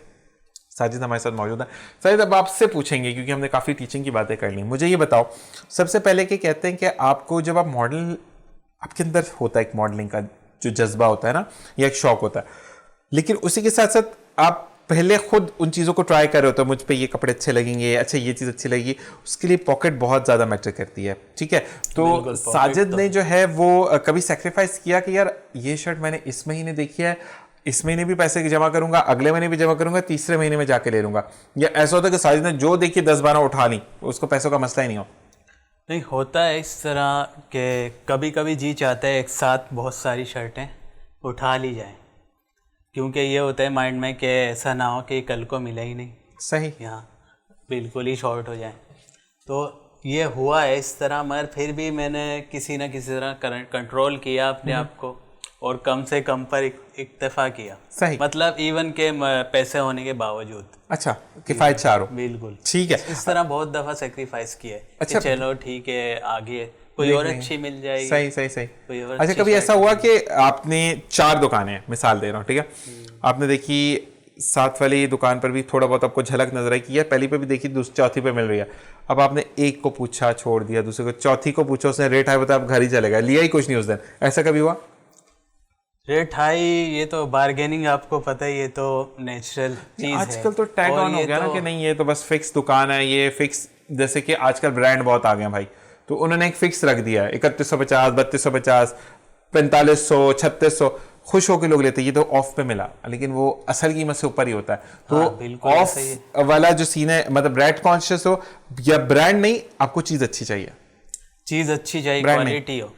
साजिद हमारे साथ मौजूद है। साजिद, अब आपसे पूछेंगे क्योंकि हमने काफ़ी टीचिंग की बातें कर ली। मुझे ये बताओ, सबसे पहले कि कहते हैं कि आपको जब आप मॉडल, आपके अंदर होता है एक मॉडलिंग का जो जज्बा होता है ना, या एक शौक होता है, लेकिन उसी के साथ साथ आप पहले खुद उन चीज़ों को ट्राई कर रहे होते हो। मुझ पे ये कपड़े अच्छे लगेंगे, अच्छा ये चीज़ अच्छी लगेगी, उसके लिए पॉकेट बहुत ज़्यादा मैटर करती है, ठीक है। तो साजिद ने जो है वो कभी सेक्रीफाइस किया कि यार ये शर्ट मैंने इस महीने देखी है, इस महीने भी पैसे जमा करूंगा, अगले महीने भी जमा करूंगा, तीसरे महीने में जाके ले लूंगा, या ऐसा होता है कि साजिद ने जो देखी 10-12 उठा ली, उसको पैसों का मसला ही नहीं हो? नहीं, होता है इस तरह के कभी कभी जी चाहता है एक साथ बहुत सारी शर्टें उठा ली जाएं, क्योंकि ये होता है माइंड में कि ऐसा ना हो कि कल को मिले ही नहीं, सही, यहाँ बिल्कुल ही शॉर्ट हो जाए। तो ये हुआ है इस तरह, मगर फिर भी मैंने किसी न किसी तरह कंट्रोल किया अपने आप को और कम से कम पर इक्तफा किया। सही, मतलब इवन के पैसे होने के बावजूद। अच्छा, किफायत चाह रहा हो, बिल्कुल, ठीक है। इस तरह बहुत दफा सेक्रीफाइस किया है। अच्छा, चलो ठीक है, आगे कोई और अच्छी मिल जाएगी। सही सही सही। कोई और अच्छा, कभी ऐसा हुआ कि आपने 4 दुकानें, मिसाल दे रहा हूँ, ठीक है, आपने देखी साथ वाली दुकान पर भी थोड़ा बहुत आपको झलक नजर आई कि यार पहली पे भी देखी, दूसरी चौथी पे मिल रही है, अब आपने एक को पूछा छोड़ दिया, दूसरे को, चौथी को पूछा, उसने रेट हाई बताया, आप घर ही चले गए, लिया ही कुछ नहीं उस दिन, ऐसा कभी हुआ? रेट हाई, ये तो बार्गेनिंग आपको पता है, ये तो नेचुरल चीज है। आजकल तो टैग ऑन हो गया ना कि नहीं ये तो बस फिक्स दुकान है, ये फिक्स, जैसे कि आजकल ब्रांड बहुत आ गए हैं भाई, तो उन्होंने एक फिक्स रख दिया है 3150, 3250, 4500, 3600, खुश होकर लोग लेते हैं, ये तो ऑफ पे मिला, लेकिन वो असल कीमत से ऊपर ही होता है। तो ऑफ वाला जो सीन है, मतलब ब्रांड कॉन्शियस हो या ब्रांड नहीं, आपको चीज अच्छी चाहिए, चीज अच्छी चाहिए, क्वालिटी हो,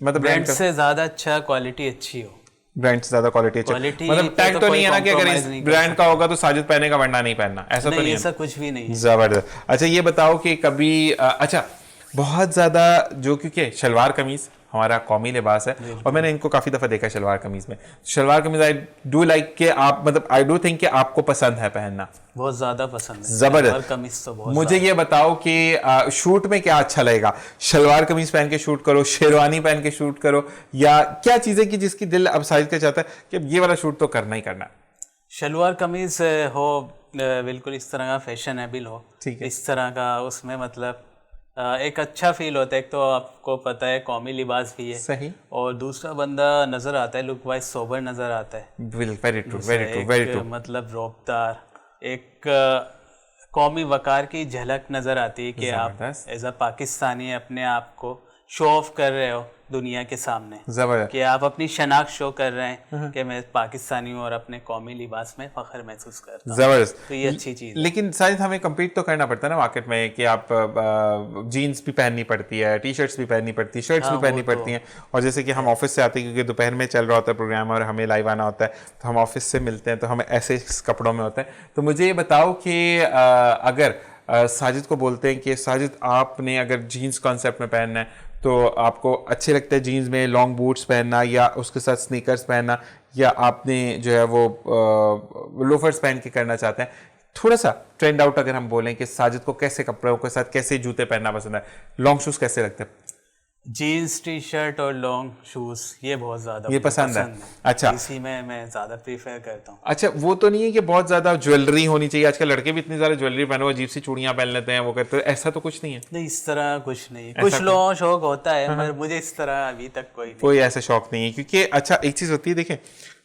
मतलब ब्रांड से ज्यादा अच्छा क्वालिटी अच्छी हो, ब्रांड से ज्यादा क्वालिटी अच्छी, मतलब टैग तो नहीं है ना कि अगर इस ब्रांड का होगा तो साजिद पहनेगा वरना नहीं पहनना, ऐसा तो नहीं है, ऐसा कुछ भी नहीं है। जबरदस्त। अच्छा, ये बताओ कि कभी अच्छा बहुत ज़्यादा जो, क्योंकि शलवार कमीज़ हमारा कौमी लिबास है और मैंने इनको काफ़ी दफ़ा देखा है शलवार कमीज़ में, शलवार कमीज़ आई डू लाइक के आप, मतलब आई डू थिंक कि आपको पसंद है पहनना, बहुत ज़्यादा पसंद है ज़बरदस्त कमीज़ तो बहुत। मुझे ये बताओ कि शूट में क्या अच्छा लगेगा, शलवार कमीज़ पहन के शूट करो, शेरवानी पहन के शूट करो, या क्या चीज़ें कि जिसकी दिल अब साजिद का चाहता है कि अब ये वाला शूट तो करना ही करना है? शलवार कमीज़ हो, बिल्कुल इस तरह का फैशनेबल हो, ठीक है, इस तरह का, उसमें मतलब एक अच्छा फील होता है। एक तो आपको पता है कौमी लिबास भी है, सही, और दूसरा बंदा नजर आता है लुक वाइज सोबर नजर आता है। Very true, very true, very true. मतलब रौबदार, एक कौमी वकार की झलक नज़र आती है कि आप जबरदस्त। एज अ पाकिस्तानी अपने आप को शो ऑफ कर रहे हो दुनिया के सामने, जबरदस्त। कि आप अपनी शनाख्त शो कर रहे हैं कि मैं पाकिस्तानी हूँ और अपने कौमी लिबास में फख्र महसूस करता हूँ। जबरदस्त। तो ये अच्छी चीज़ है। लेकिन शायद हमें कम्पीट तो करना पड़ता है ना मार्केट में, कि आप जीन्स भी पहननी पड़ती है, टी शर्ट्स भी पहननी पड़ती है, शर्ट्स भी पहननी पड़ती हैं। और जैसे कि हम ऑफिस से आते हैं, क्योंकि दोपहर में चल रहा होता है प्रोग्राम और हमें लाइव आना होता है, तो हम ऑफिस से मिलते हैं, तो हम ऐसे कपड़ों में होते हैं। तो मुझे ये बताओ कि अगर साजिद को बोलते हैं कि साजिद आपने अगर जीन्स कॉन्सेप्ट में पहनना है, तो आपको अच्छे लगते हैं जीन्स में लॉन्ग बूट्स पहनना या उसके साथ स्नीकर्स पहनना, या आपने जो है वो लोफर्स पहन के करना चाहते हैं, थोड़ा सा ट्रेंड आउट अगर हम बोलें कि साजिद को कैसे कपड़ों के साथ कैसे जूते पहनना पसंद है, लॉन्ग शूज कैसे लगते हैं? जीन्स टी शर्ट और लॉन्ग शूज ये बहुत ज़्यादा ये पसंद है। अच्छा, इसी में मैं ज़्यादा प्रीफर करता हूँ। अच्छा, वो तो नहीं है कि बहुत ज्यादा ज्वेलरी होनी चाहिए? आजकल लड़के भी इतनी ज्यादा ज्वेलरी पहने, वो अजीब सी चूड़ियां पहन लेते हैं, वो करते हैं, ऐसा तो कुछ नहीं है? नहीं, इस तरह कुछ नहीं है। कुछ लोगों को शौक होता है, मगर मुझे इस तरह अभी तक कोई ऐसा शौक नहीं है। क्योंकि अच्छा, एक चीज होती है, देखें,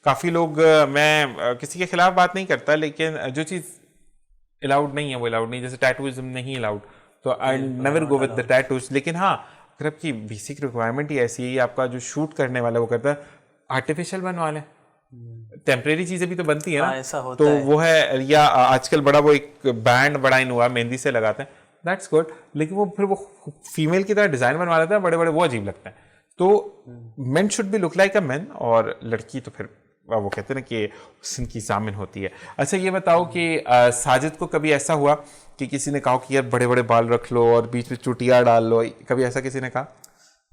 काफी लोग, मैं किसी के खिलाफ बात नहीं करता, लेकिन जो चीज अलाउड नहीं है वो अलाउड नहीं। जैसे टैटूइज्म नहीं अलाउड, तो I never go with the tattoos. लेकिन हाँ, अगर आपकी बेसिक रिक्वायरमेंट ही ऐसी है, आपका जो शूट करने वाला वो करता है आर्टिफिशियल बनवा लें, टेम्परेरी चीजें भी तो बनती है ना। ऐसा होता तो है। वो है, या आजकल बड़ा वो एक बैंड बड़ा इन हुआ, मेहंदी से लगाते हैं, दैट्स गुड। लेकिन वो फिर वो फीमेल की तरह डिजाइन बनवा लेते हैं बड़े बड़े, वो अजीब लगता है। तो main should be look like a man, और लड़की तो फिर वो कहते हैं ना कि हुस्न की जामिन होती है। अच्छा, ये बताओ कि साजिद को कभी ऐसा हुआ कि किसी ने कहा कि यार बड़े बड़े बाल रख लो और बीच में चुटिया डाल लो, कभी ऐसा किसी ने कहा?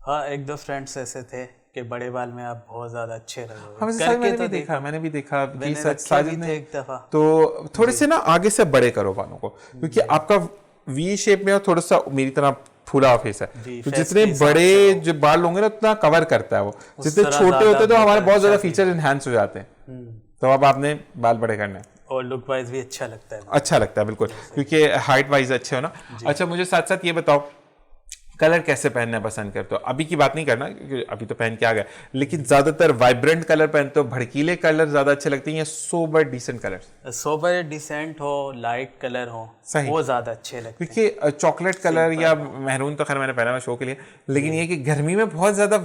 हाँ, एक दो फ्रेंड्स ऐसे थे कि बड़े बाल में आप बहुत ज्यादा अच्छे लगे। मैंने भी देखा जी, साजिद ने एक दफा। तो थोड़े से ना आगे से बड़े करो बालों को, क्योंकि आपका वी शेप में और थोड़ा सा मेरी तरह फूला हुआ फेस है, तो जितने बड़े जो बाल होंगे ना उतना कवर करता है वो, जितने छोटे होते हैं तो हमारे बहुत ज्यादा फीचर इनहैंस हो जाते हैं। तो अब आपने बाल बड़े करने, और लुक वाइज भी अच्छा लगता है। अच्छा लगता है बिल्कुल, क्योंकि हाइट वाइज अच्छे हो ना। अच्छा, मुझे साथ साथ ये बताओ, कलर कैसे पहनना पसंद करते हो? अभी की बात नहीं करना, क्योंकि अभी तो पहन के आ गया, लेकिन ज्यादातर वाइब्रेंट कलर पहनते हो, भड़कीले कलर ज्यादा अच्छे लगते हैं, या sober decent colour? Sober decent हो, लाइट कलर हो, सही, वो ज्यादा अच्छे लगते हैं। क्योंकि चॉकलेट कलर या मैरून तो खैर मैंने पहना हुआ शो के लिए, लेकिन ये कि गर्मी में बहुत ज्यादा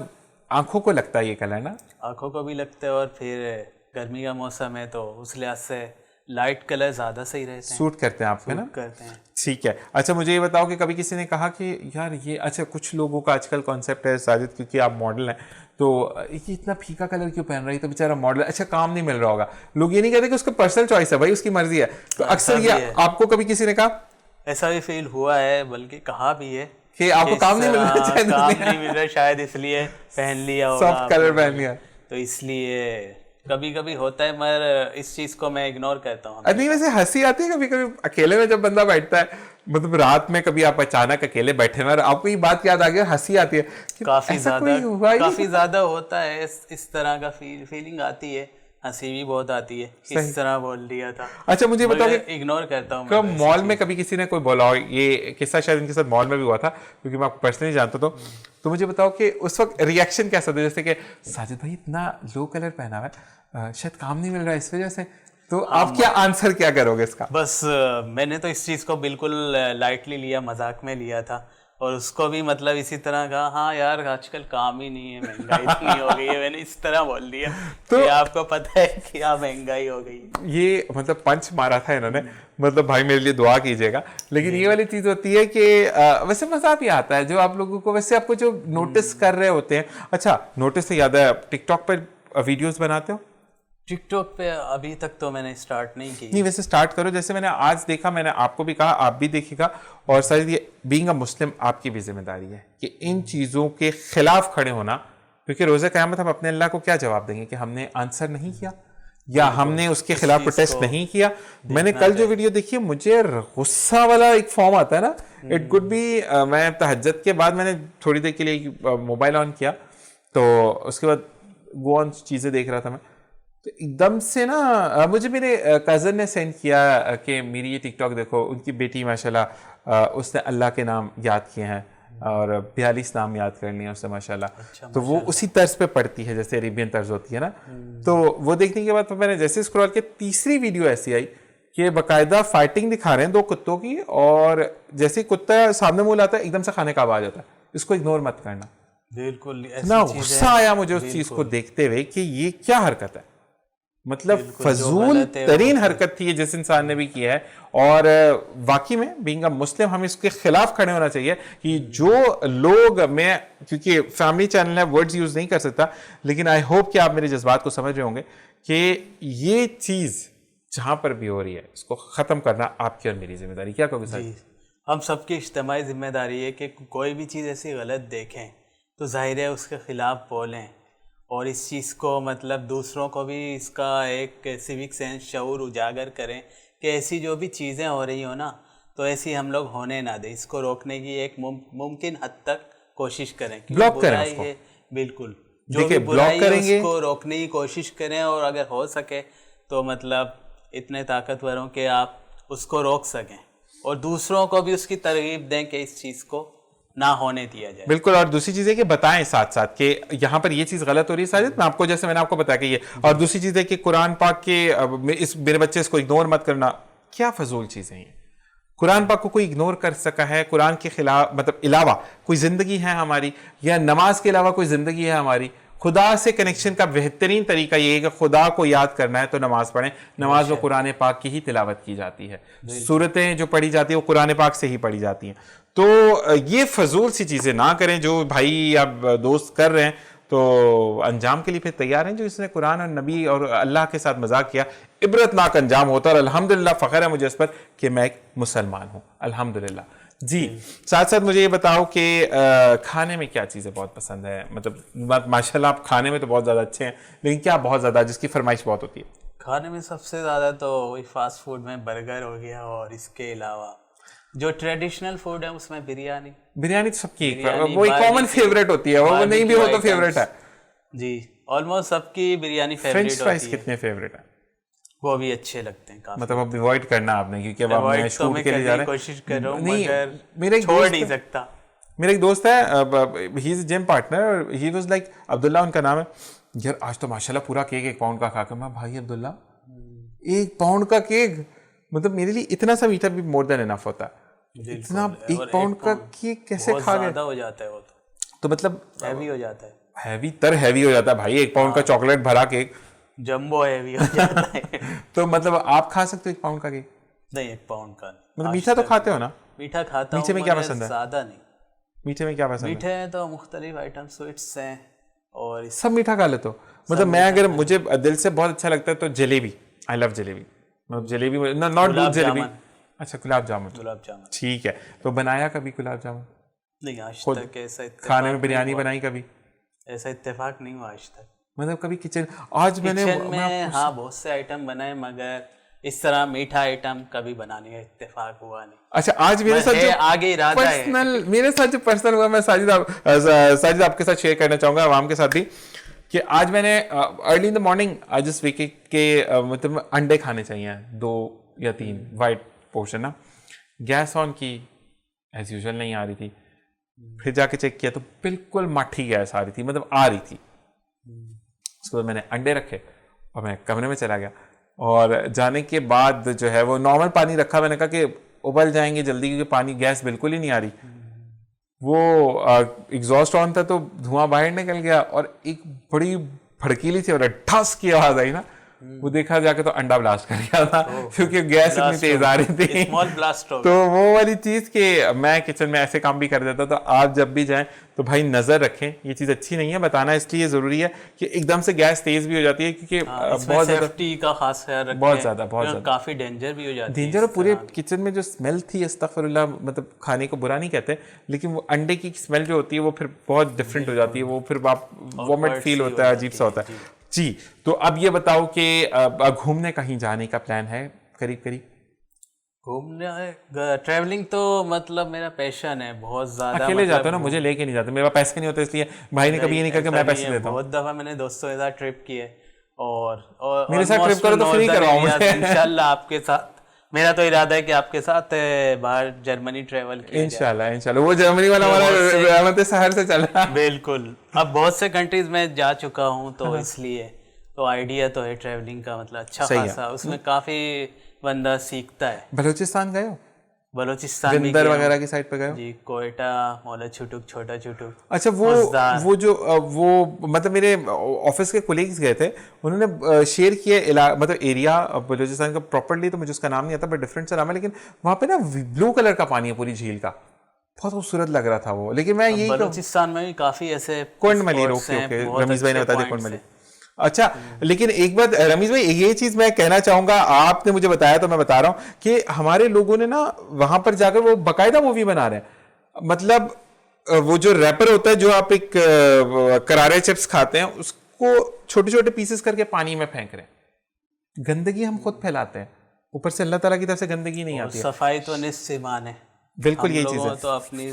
आंखों को लगता है ये कलर ना। आंखों को भी लगता है, और फिर गर्मी का मौसम है तो उस लिहाज से लाइट कलर ज्यादा सही रहते हैं, सूट करते हैं आपके ना। करते हैं। ठीक है। अच्छा, मुझे ये बताओ कि कभी किसी ने कहा कि यार ये, अच्छा, कुछ लोगों का आजकल कॉन्सेप्ट है साजिद, क्योंकि आप मॉडल हैं, तो ये इतना फीका कलर क्यों पहन रही है, तो बेचारा मॉडल, अच्छा काम नहीं मिल रहा होगा। लोग ये नहीं कहते कि उसका पर्सनल चॉइस है, भाई उसकी मर्जी है। तो अक्सर ये आपको कभी किसी ने कहा? ऐसा भी फील हुआ है, बल्कि कहा भी है कि आपको काम नहीं मिल रहा, काम नहीं मिल रहा, शायद इसलिए पहन लिया होगा, सॉफ्ट कलर पहन लिया, तो इसलिए कभी कभी होता है, मगर इस चीज को मैं इग्नोर करता हूँ। नहीं, वैसे हंसी आती है कभी कभी अकेले में जब बंदा बैठता है, मतलब रात में कभी आप अचानक अकेले बैठे हैं और आपको ये बात याद आ गई, हंसी आती है, काफी ज्यादा होता है इस तरह का फीलिंग आती है, हंसी भी बहुत आती है, किस तरह बोल दिया था। अच्छा, मुझे बताओ, इग्नोर करता हूँ। कब मॉल में कभी किसी ने कोई बोला हो, ये किस्सा शायद इनके साथ मॉल में भी हुआ था, क्योंकि मैं आपको पर्सनली जानता था, तो मुझे बताओ कि उस वक्त रिएक्शन कैसा था? जैसे कि साजिद भाई इतना लो कलर पहना हुआ है, शायद काम नहीं मिल रहा है इस वजह से, तो आप क्या आंसर क्या करोगे इसका? बस मैंने तो इस चीज को बिल्कुल लाइटली लिया, मजाक में लिया था, और उसको भी मतलब इसी तरह का, हाँ यार आजकल काम ही नहीं है, महंगाई इतनी हो गई है, मैंने इस तरह बोल दिया तो आपको पता है कि हाँ महंगाई हो गई। ये मतलब पंच मारा था इन्होंने, मतलब भाई मेरे लिए दुआ कीजिएगा। लेकिन ये वाली चीज होती है कि वैसे मजा भी आता है, जो आप लोगों को, वैसे आपको जो नोटिस कर रहे होते हैं। अच्छा, नोटिस से याद है, टिकटॉक पर वीडियोस बनाते हो? टिकटॉक पे अभी तक तो मैंने स्टार्ट नहीं की। नहीं, वैसे स्टार्ट करो, जैसे मैंने आज देखा, मैंने आपको भी कहा, आप भी देखिएगा, और शायद ये बीइंग अ मुस्लिम आपकी भी जिम्मेदारी है कि इन चीज़ों के खिलाफ खड़े होना, क्योंकि रोज़े क़यामत हम अपने अल्लाह को क्या जवाब देंगे कि हमने आंसर नहीं किया या हमने उसके खिलाफ प्रोटेस्ट नहीं किया। मैंने कल जो वीडियो देखी है, मुझे गुस्सा वाला एक फॉर्म आता है ना, इट कुड बी, मैं तहज्जुद के बाद मैंने थोड़ी देर के लिए मोबाइल ऑन किया, तो उसके बाद वो ऑन चीज़ें देख रहा था मैं, तो एकदम से ना मुझे मेरे कज़न ने सेंड किया कि मेरी ये टिकटॉक देखो, उनकी बेटी माशाल्लाह उसने अल्लाह के नाम याद किए हैं और 42 नाम याद कर लिए उससे माशाल्लाह। अच्छा, तो वो उसी तर्ज पे पढ़ती है जैसे अरेबियन तर्ज होती है ना। तो वो देखने के बाद तो मैंने जैसे स्क्रॉल किया, तीसरी वीडियो ऐसी आई कि बाकायदा फाइटिंग दिखा रहे हैं दो कुत्तों की, और जैसे ही कुत्ता सामने मुंह लाता है एकदम से खाने का आवाज आता है, इसको इग्नोर मत करना। बिल्कुल इतना गुस्सा आया मुझे उस चीज को देखते हुए कि ये क्या हरकत है, मतलब फजूल तरीन हरकत थी ये जिस इंसान ने भी किया है। और वाकई में बीइंग अ मुस्लिम हमें इसके खिलाफ खड़े होना चाहिए कि जो लोग, मैं क्योंकि फैमिली चैनल है वर्ड्स यूज नहीं कर सकता, लेकिन आई होप कि आप मेरे जज्बात को समझ रहे होंगे कि ये चीज जहां पर भी हो रही है इसको खत्म करना आपकी और मेरी जिम्मेदारी। क्या कहोगे सर? हम सबकी इज्तिमाई जिम्मेदारी है कि कोई भी चीज़ ऐसी गलत देखें तो जाहिर है उसके खिलाफ बोलें, और इस चीज़ को मतलब दूसरों को भी इसका एक सिविक सेंस शऊर उजागर करें कि ऐसी जो भी चीज़ें हो रही हो ना तो ऐसी हम लोग होने ना दें, इसको रोकने की एक मुमकिन हद तक कोशिश करें। ब्लॉक करें उसको। है बिल्कुल, जो भी बुराई है उसको रोकने की कोशिश करें, और अगर हो सके तो मतलब इतने ताकतवर हों कि आप उसको रोक सकें और दूसरों को भी उसकी तरगीब दें कि इस चीज़ को ना होने दिया जाए। बिल्कुल। और दूसरी चीज है कि बताएं साथ साथ कि यहाँ पर ये चीज गलत हो रही है साजिद, मैं आपको, जैसे मैंने आपको बताया कि ये, और दूसरी चीज है कि कुरान पाक के इस मेरे बच्चे इसको इग्नोर मत करना। क्या फजूल चीजें हैं, कुरान पाक को कोई इग्नोर कर सका है? कुरान के खिलाफ मतलब अलावा कोई जिंदगी है हमारी, या नमाज के अलावा कोई जिंदगी है हमारी? खुदा से कनेक्शन का बेहतरीन तरीका ये है कि खुदा को याद करना है तो नमाज पढ़ें। नमाज में कुरान पाक की ही तिलावत की जाती है, सूरतें जो पढ़ी जाती है वो कुरान पाक से ही पढ़ी जाती हैं। तो ये फजूल सी चीज़ें ना करें जो भाई अब दोस्त कर रहे हैं, तो अंजाम के लिए फिर तैयार हैं। जो इसने कुरान और नबी और अल्लाह के साथ मजाक किया, इबरतनाक अंजाम होता है। और अल्हम्दुलिल्लाह फ़ख्र है मुझे इस पर कि मैं एक मुसलमान हूँ, अल्हम्दुलिल्लाह। जी, साथ साथ मुझे ये बताओ कि खाने में क्या चीज़ें बहुत पसंद है? मतलब माशाल्लाह आप खाने में तो बहुत ज़्यादा अच्छे हैं, लेकिन क्या बहुत ज़्यादा जिसकी फरमाइश बहुत होती है? खाने में सबसे ज़्यादा तो वही फास्ट फूड में बर्गर हो गया, और इसके अलावा जो ट्रेडिशनल फूड है उसमें बिरयानी तो सबकी वो एक कॉमन फेवरेट होती है, वो नहीं भी हो तो फेवरेट है जी। ऑलमोस्ट सबकी बिरयानी फेवरेट होती है। फ्रेंच फ्राइज कितने फेवरेट है? वो भी अच्छे लगते हैं काफी। मतलब अब अवॉइड करना आपने, क्योंकि अब आप शूट के लिए जा रहे हैं। कोशिश कर रहा हूं, नहीं, मगर मेरा एक छोड़ नहीं सकता। मेरा एक दोस्त है, he is gym partner, he was like, Abdullah उनका नाम है। यार आज तो माशाल्लाह पूरा केक 1 पाउंड का खा के, मैं भाई अब्दुल्ला 1 पाउंड का केक, मतलब मेरे लिए इतना सा मीठा भी मोर देन इनफ होता है। इतना 1 पाउंड का केक कैसे खा गए? ज्यादा हो जाता है वो तो मतलब हैवी हो जाता है, हैवी हो जाता है भाई। 1 पाउंड का चॉकलेट भरा केक जंबो हैवी हो जाता है। तो मतलब आप खा सकते हो 1 पाउंड का केक? नहीं, 1 पाउंड का मतलब मीठा तो खाते हो ना? मीठा खाता हूं। मीठे में क्या पसंद है? ज्यादा नहीं। मीठे में क्या पसंद है? मीठे तो मुख्तलिफ आइटम स्वीट्स हैं, और सब मीठा खा लेते हो? मतलब मैं अगर मुझे दिल से बहुत अच्छा लगता है तो जलेबी, आई लव जलेबी। मतलब जलेबी नॉट दूध जलेबी। अच्छा, गुलाब जामुन। ठीक है, तो बनाया कभी गुलाब जामुन? नहीं, आज तक ऐसा खाने में बिरयानी बनाई कभी? ऐसा इत्तेफाक नहीं हुआ आज तक। मतलब कभी किचन में हाँ बहुत से आइटम बनाए, मगर इस तरह मीठा आइटम कभी बनाने का इत्तेफाक हुआ नहीं। अच्छा, आज मेरे साथ जो आगे इरादा है, मेरे साथ जो पर्सनल हुआ, मैं साजिद आपके साथ शेयर करना चाहूंगा, आवाम के साथ भी, कि आज मैंने अर्ली इन द मॉर्निंग आज इस वीक के मतलब अंडे खाने चाहिए 2 या 3 वाइट पोर्शन ना। गैस ऑन की, एज यूजुअल नहीं आ रही थी। फिर जाके चेक किया तो बिल्कुल माठी गैस आ रही थी, मतलब आ रही थी। उसके बाद मैंने अंडे रखे और मैं कमरे में चला गया, और जाने के बाद जो है वो नॉर्मल पानी रखा। मैंने कहा कि उबल जाएंगे जल्दी, क्योंकि पानी गैस बिल्कुल ही नहीं आ रही। वो एग्जॉस्ट ऑन था तो धुआं बाहर निकल गया, और एक बड़ी भड़कीली सी और ठस की आवाज आई ना, वो देखा जाके तो अंडा ब्लास्ट कर गया था, क्योंकि गैस इतनी तेज आ रही थी। स्मॉल ब्लास्ट हो तो वो वाली चीज कि मैं किचन में ऐसे काम भी कर देता। तो आप जब भी जाएं तो भाई नजर रखें, ये चीज अच्छी नहीं है। बताना इसलिए जरूरी है कि एकदम से गैस तेज भी हो जाती है, क्योंकि बहुत ज्यादा सेफ्टी का खास ख्याल रखें। बहुत ज्यादा काफी डेंजर भी हो जाती है। डेंजर। पूरे किचन में जो स्मेल थी, अस्तगफिरुल्लाह, मतलब खाने को बुरा नहीं कहते, लेकिन वो अंडे की स्मेल जो होती है वो फिर बहुत डिफरेंट हो जाती है। वो फिर वॉमिट फील होता है, अजीब सा होता है। जी, तो अब ये बताओ कि घूमने कहीं जाने का प्लान है करीब करीब? घूमने ट्रैवलिंग तो मतलब मेरा पैशन है बहुत ज्यादा। अकेले जाते हो ना, मुझे लेके नहीं जाते, मेरे पास पैसे नहीं होते, इसलिए भाई ने कभी ये नहीं कहा कि मैं पैसे देता हूं। बहुत दफा मैंने दोस्तों के साथ ट्रिप किए, और मेरे साथ ट्रिप करो तो फ्री करवाओ मुझे इंशाल्लाह आपके साथ। मेरा तो इरादा है कि आपके साथ बाहर जर्मनी ट्रेवल किया इंशाल्लाह। वो जर्मनी वाला हमारा रहमत शहर से चल रहा है। बिल्कुल, अब बहुत से कंट्रीज में जा चुका हूँ, तो इसलिए तो आइडिया तो है ट्रैवलिंग का, मतलब अच्छा खासा। उसमें काफी बंदा सीखता है। बलूचिस्तान गए हो? बलूचिस्तान में विंदर गया वगैरह की साइड पे गए हो? जी, कोयटा, मौला छुटुक, छोटा छुटुक। अच्छा, वो जो वो मतलब मेरे ऑफिस के कोलीग्स गए थे, उन्होंने शेयर किया मतलब एरिया बलूचिस्तान का प्रॉपर्ली तो मुझे उसका नाम नहीं आता, बट डिफरेंट सा नाम है, लेकिन वहां पे ना ब्लू कलर का पानी है पूरी झील का, बहुत खूबसूरत लग रहा था वो। लेकिन मैं यही बलूचिस्तान में भी काफी ऐसे कोंडमली, spots हैं, ओके, बहुत रमीज भाई ने अच्छे बता दिया points कोंडमली। हैं। अच्छा, लेकिन एक बात रमीज भाई, ये चीज मैं कहना चाहूंगा, आपने मुझे बताया तो मैं बता रहा हूं कि हमारे लोगों ने ना वहां पर जाकर वो बकायदा मूवी बना रहे हैं। मतलब वो जो रैपर होता है, जो आप एक करारे चिप्स खाते हैं, उसको छोटे छोटे पीसेस करके पानी में फेंक रहे हैं। गंदगी हम खुद फैलाते हैं, ऊपर से अल्लाह ताला की तरफ से गंदगी नहीं आती है। सफाई तो निस्फ ईमान है। बिल्कुल यही चीज है। तो अपनी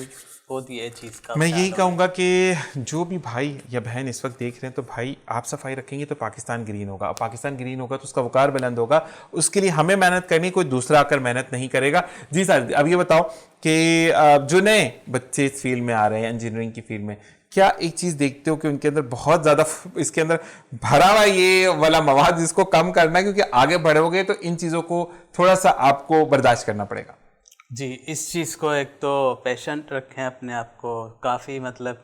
होती है चीज का। मैं यही कहूंगा कि जो भी भाई या बहन इस वक्त देख रहे हैं, तो भाई आप सफाई रखेंगे तो पाकिस्तान ग्रीन होगा, पाकिस्तान ग्रीन होगा तो उसका वकार बुलंद होगा। उसके लिए हमें मेहनत करनी, कोई दूसरा आकर मेहनत नहीं करेगा। जी सर, अब ये बताओ कि जो नए बच्चे इस फील्ड में आ रहे हैं, इंजीनियरिंग की फील्ड में, क्या एक चीज देखते हो कि उनके अंदर बहुत ज्यादा इसके अंदर भरा हुआ ये वाला मवाद, जिसको कम करना है, क्योंकि आगे बढ़ोगे तो इन चीजों को थोड़ा सा आपको बर्दाश्त करना पड़ेगा? जी, इस चीज़ को एक तो पेशेंट रखें अपने आप को, काफ़ी मतलब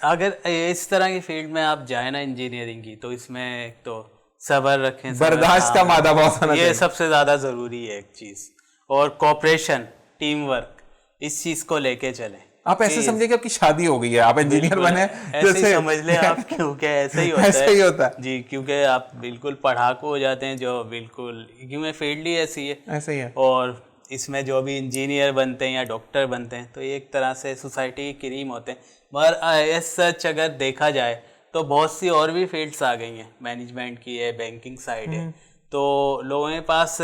अगर इस तरह की फील्ड में आप जाए ना इंजीनियरिंग की, तो इसमें एक तो सब्र रखें, बर्दाश्त का मादा बहुत होना ये सबसे ज़्यादा ज़रूरी है एक चीज़। और कोऑपरेशन, टीम वर्क, इस चीज़ को लेके चलें। आप ऐसे समझिए कि आपकी शादी हो गई है, आप इंजीनियर बने, ऐसे ही समझ लें आप, क्योंकि ऐसे ही होता है। ऐसे ही होता है जी, क्योंकि आप बिल्कुल पढ़ाकू हो जाते हैं, जो बिल्कुल, क्योंकि फील्ड ही ऐसी है। ऐसे ही है। और इसमें जो भी इंजीनियर बनते हैं या डॉक्टर बनते हैं, तो ये एक तरह से सोसाइटी की क्रीम होते हैं। मगर एज सच अगर देखा जाए तो बहुत सी और भी फील्ड्स आ गई हैं, मैनेजमेंट की है, बैंकिंग साइड है, तो लोगों के पास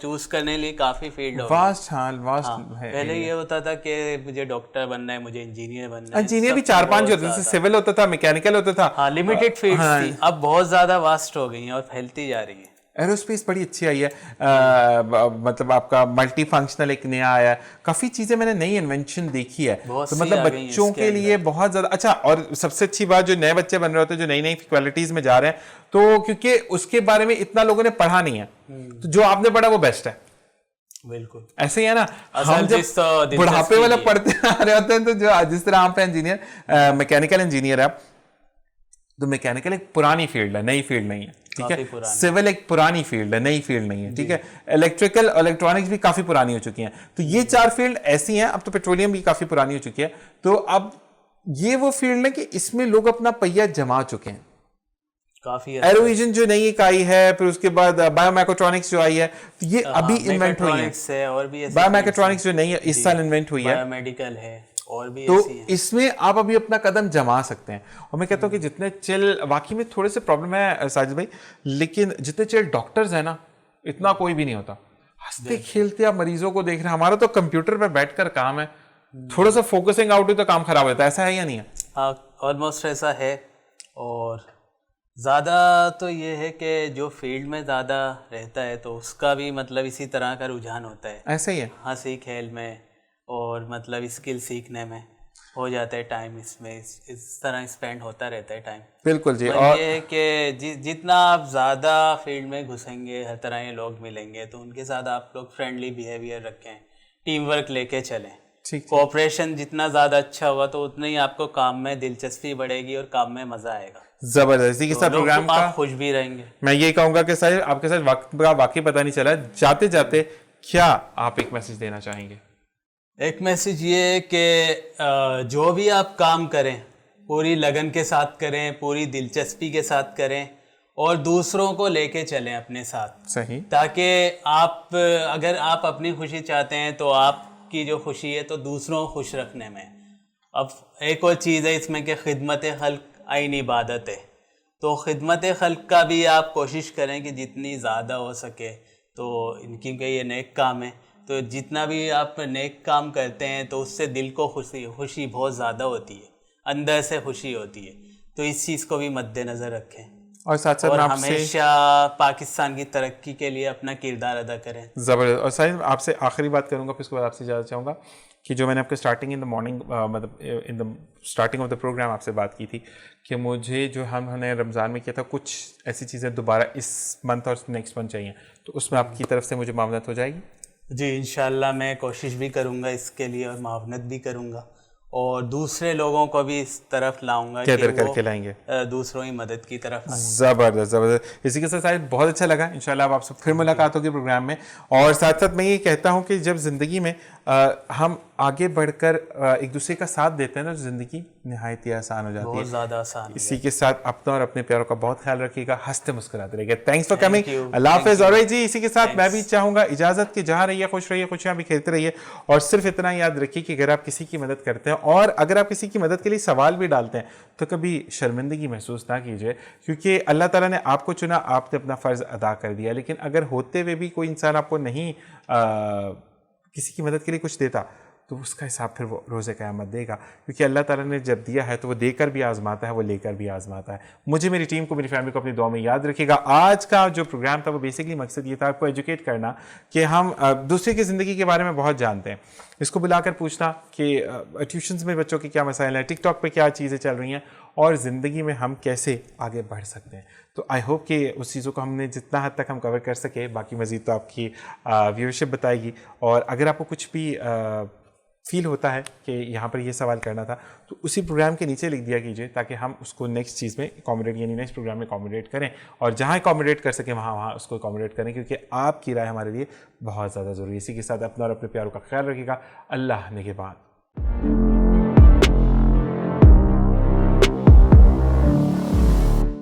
चूज करने के लिए काफ़ी फील्ड हो वास्ट है। पहले ये होता था कि मुझे डॉक्टर बनना है, मुझे इंजीनियर बनना है। इंजीनियर भी 4-5 होते थे, जैसे सिविल होता था, मैकेनिकल होता था। हाँ, लिमिटेड फील्ड्स थी, अब बहुत ज़्यादा वास्ट हो गई हैं और फैलती जा रही है। एरोस्पेस बड़ी अच्छी आई है, मतलब आपका मल्टी फंक्शनल एक नया आया है, काफी चीजें मैंने नई इन्वेंशन देखी है, तो मतलब बच्चों के लिए बहुत ज्यादा अच्छा। और सबसे अच्छी बात, जो नए बच्चे बन रहे होते हैं, जो नई नई क्वालिटीज में जा रहे हैं, तो क्योंकि उसके बारे में इतना लोगों ने पढ़ा नहीं है, तो जो आपने पढ़ा वो बेस्ट है। बिल्कुल ऐसे ही है ना, हम जब बुढ़ापे वाले पढ़ते आ रहे होते हैं, तो जो जिस तरह आप इंजीनियर, मैकेनिकल इंजीनियर है, तो मैकेनिकल एक पुरानी फील्ड है, नई फील्ड नहीं है, ठीक है। सिविल एक पुरानी फील्ड है, नई फील्ड नहीं है, ठीक है। इलेक्ट्रिकल, इलेक्ट्रॉनिक्स भी काफी पुरानी हो चुकी हैं, तो ये 4 फील्ड ऐसी हैं। अब तो पेट्रोलियम भी काफी पुरानी हो चुकी है, तो अब ये वो फील्ड है कि इसमें लोग अपना पहिया जमा चुके हैं काफी। एरोविजन जो नई एक आई है, फिर उसके बाद बायोमैकेट्रॉनिक्स जो आई है, तो ये अभी इन्वेंट हुई है। और भी बायोमैकेट्रॉनिक्स जो नई है, इस साल इन्वेंट हुई है, बायोमेडिकल है, और भी तो इसमें आप अभी अपना कदम जमा सकते हैं। और मैं कहता हूँ कि जितने चिल, वाकई में थोड़े से प्रॉब्लम है साजिद भाई, लेकिन जितने चिल डॉक्टर्स हैं ना, इतना कोई भी नहीं होता। हंसते खेलते आप मरीजों को देख रहे हैं। हमारा तो कंप्यूटर पे बैठकर काम है, थोड़ा सा फोकसिंग आउट हुई तो काम खराब होता है, ऐसा है या नहीं है? हाँ, ऑलमोस्ट ऐसा है। और ज़्यादा तो ये है कि जो फील्ड में ज़्यादा रहता है, तो उसका भी मतलब इसी तरह का रुझान होता है। ऐसा ही है, हंसी खेल में और मतलब स्किल सीखने में हो जाता है टाइम, इसमें इस तरह स्पेंड होता रहता है टाइम। बिल्कुल जी। और ये है कि जितना आप ज़्यादा फील्ड में घुसेंगे, हर तरह के लोग मिलेंगे, तो उनके साथ आप लोग फ्रेंडली बिहेवियर रखें, टीम वर्क लेके चलें। कोऑपरेशन जितना ज़्यादा अच्छा होगा, तो उतना ही आपको काम में दिलचस्पी बढ़ेगी और काम में मज़ा आएगा। जबरदस्ती के साथ प्रोग्राम का आप खुश भी रहेंगे। मैं ये कहूंगा कि सर आपके साथ वक्त का वाकई पता नहीं चला, जाते जाते क्या आप एक मैसेज देना चाहेंगे? एक मैसेज ये है कि जो भी आप काम करें, पूरी लगन के साथ करें, पूरी दिलचस्पी के साथ करें, और दूसरों को लेके चलें अपने साथ। सही। ताकि आप, अगर आप अपनी खुशी चाहते हैं, तो आपकी जो खुशी है तो दूसरों को खुश रखने में। अब एक और चीज़ है इसमें कि खिदमत खल्क आइन इबादत है, तो खिदमत खल्क का भी आप कोशिश करें कि जितनी ज़्यादा हो सके, तो इनकी के ये नेक काम है, तो जितना भी आप नेक काम करते हैं, तो उससे दिल को खुशी बहुत ज़्यादा होती है, अंदर से खुशी होती है। तो इस चीज़ को भी मद्देनज़र रखें, और साथ साथ हमेशा पाकिस्तान की तरक्की के लिए अपना किरदार अदा करें। ज़बरदस्त। और साहिब आपसे आखिरी बात करूंगा, फिर उसके बाद आपसे ज़्यादा चाहूँगा कि जो मैंने आपको स्टार्टिंग इन द मॉर्निंग मतलब in the starting of the program आपसे बात की थी कि मुझे जो हमने रमज़ान में किया था कुछ ऐसी चीज़ें दोबारा इस मंथ और नेक्स्ट मंथ चाहिए, तो उसमें आपकी तरफ से मुझे मावनत हो जाएगी? जी इंशाल्लाह मैं कोशिश भी करूँगा इसके लिए और मावनत भी करूँगा और दूसरे लोगों को भी इस तरफ लाऊंगा क्या कि दर वो करके लाएंगे? दूसरों की मदद की तरफ आए। ज़बरदस्त ज़बरदस्त। इसी के साथ शायद बहुत अच्छा लगा। इंशाल्लाह अब आपसे फिर मुलाकात होगी प्रोग्राम में। और साथ साथ मैं ये कहता हूँ कि जब ज़िंदगी में हम आगे बढ़कर एक दूसरे का साथ देते हैं ना, तो ज़िंदगी नहायत ही आसान हो जाती है। बहुत ज़्यादा आसान है। इसी के साथ अपना और अपने प्यारों का बहुत ख्याल रखिएगा, हंसते मुस्कुराते रहिएगा। Thanks for Thank coming. you, Allah thank हाफिज़। you. और जी इसी के साथ मैं भी Thanks. चाहूँगा इजाज़त कि जहाँ रहिए खुश रहिए, खुशियाँ भी खेलते रहिए। और सिर्फ इतना याद रखिए कि अगर आप किसी की मदद करते हैं और अगर आप किसी की मदद के लिए सवाल भी डालते हैं तो कभी शर्मिंदगी महसूस ना कीजिए, क्योंकि अल्लाह ताला ने आपको चुना, आपने अपना फ़र्ज़ अदा कर दिया। लेकिन अगर होते हुए भी कोई इंसान आपको नहीं किसी की मदद के लिए कुछ देता तो उसका हिसाब फिर वो रोज़े क़यामत देगा, क्योंकि अल्लाह ताला ने जब दिया है तो वो देकर भी आज़माता है, वो लेकर भी आज़माता है। मुझे, मेरी टीम को, मेरी फैमिली को अपनी दुआ में याद रखिएगा। आज का जो प्रोग्राम था वो बेसिकली मकसद ये था आपको एजुकेट करना कि हम दूसरे की ज़िंदगी के बारे में बहुत जानते हैं। इसको बुलाकर पूछना कि ट्यूशन्स में बच्चों के क्या मसाइल हैं, टिकटॉक पे क्या चीज़ें चल रही हैं और ज़िंदगी में हम कैसे आगे बढ़ सकते हैं। तो आई होप कि उस चीज़ों को हमने जितना हद तक हम कवर कर सके, बाकी मज़ीद तो आपकी व्यूअरशिप बताएगी। और अगर आपको कुछ भी फील होता है कि यहाँ पर ये सवाल करना था तो उसी प्रोग्राम के नीचे लिख दिया कीजिए, ताकि हम उसको नेक्स्ट चीज़ में अकोमोडेट यानी नेक्स्ट प्रोग्राम में अकोमोडेट करें, और जहाँ अकोमोडेट कर सकें वहाँ उसको अकोमोडेट करें, क्योंकि आपकी राय हमारे लिए बहुत ज़्यादा ज़रूरी है। इसी के साथ अपना और अपने प्यारों का ख्याल रखिएगा। अल्लाह निगहबान।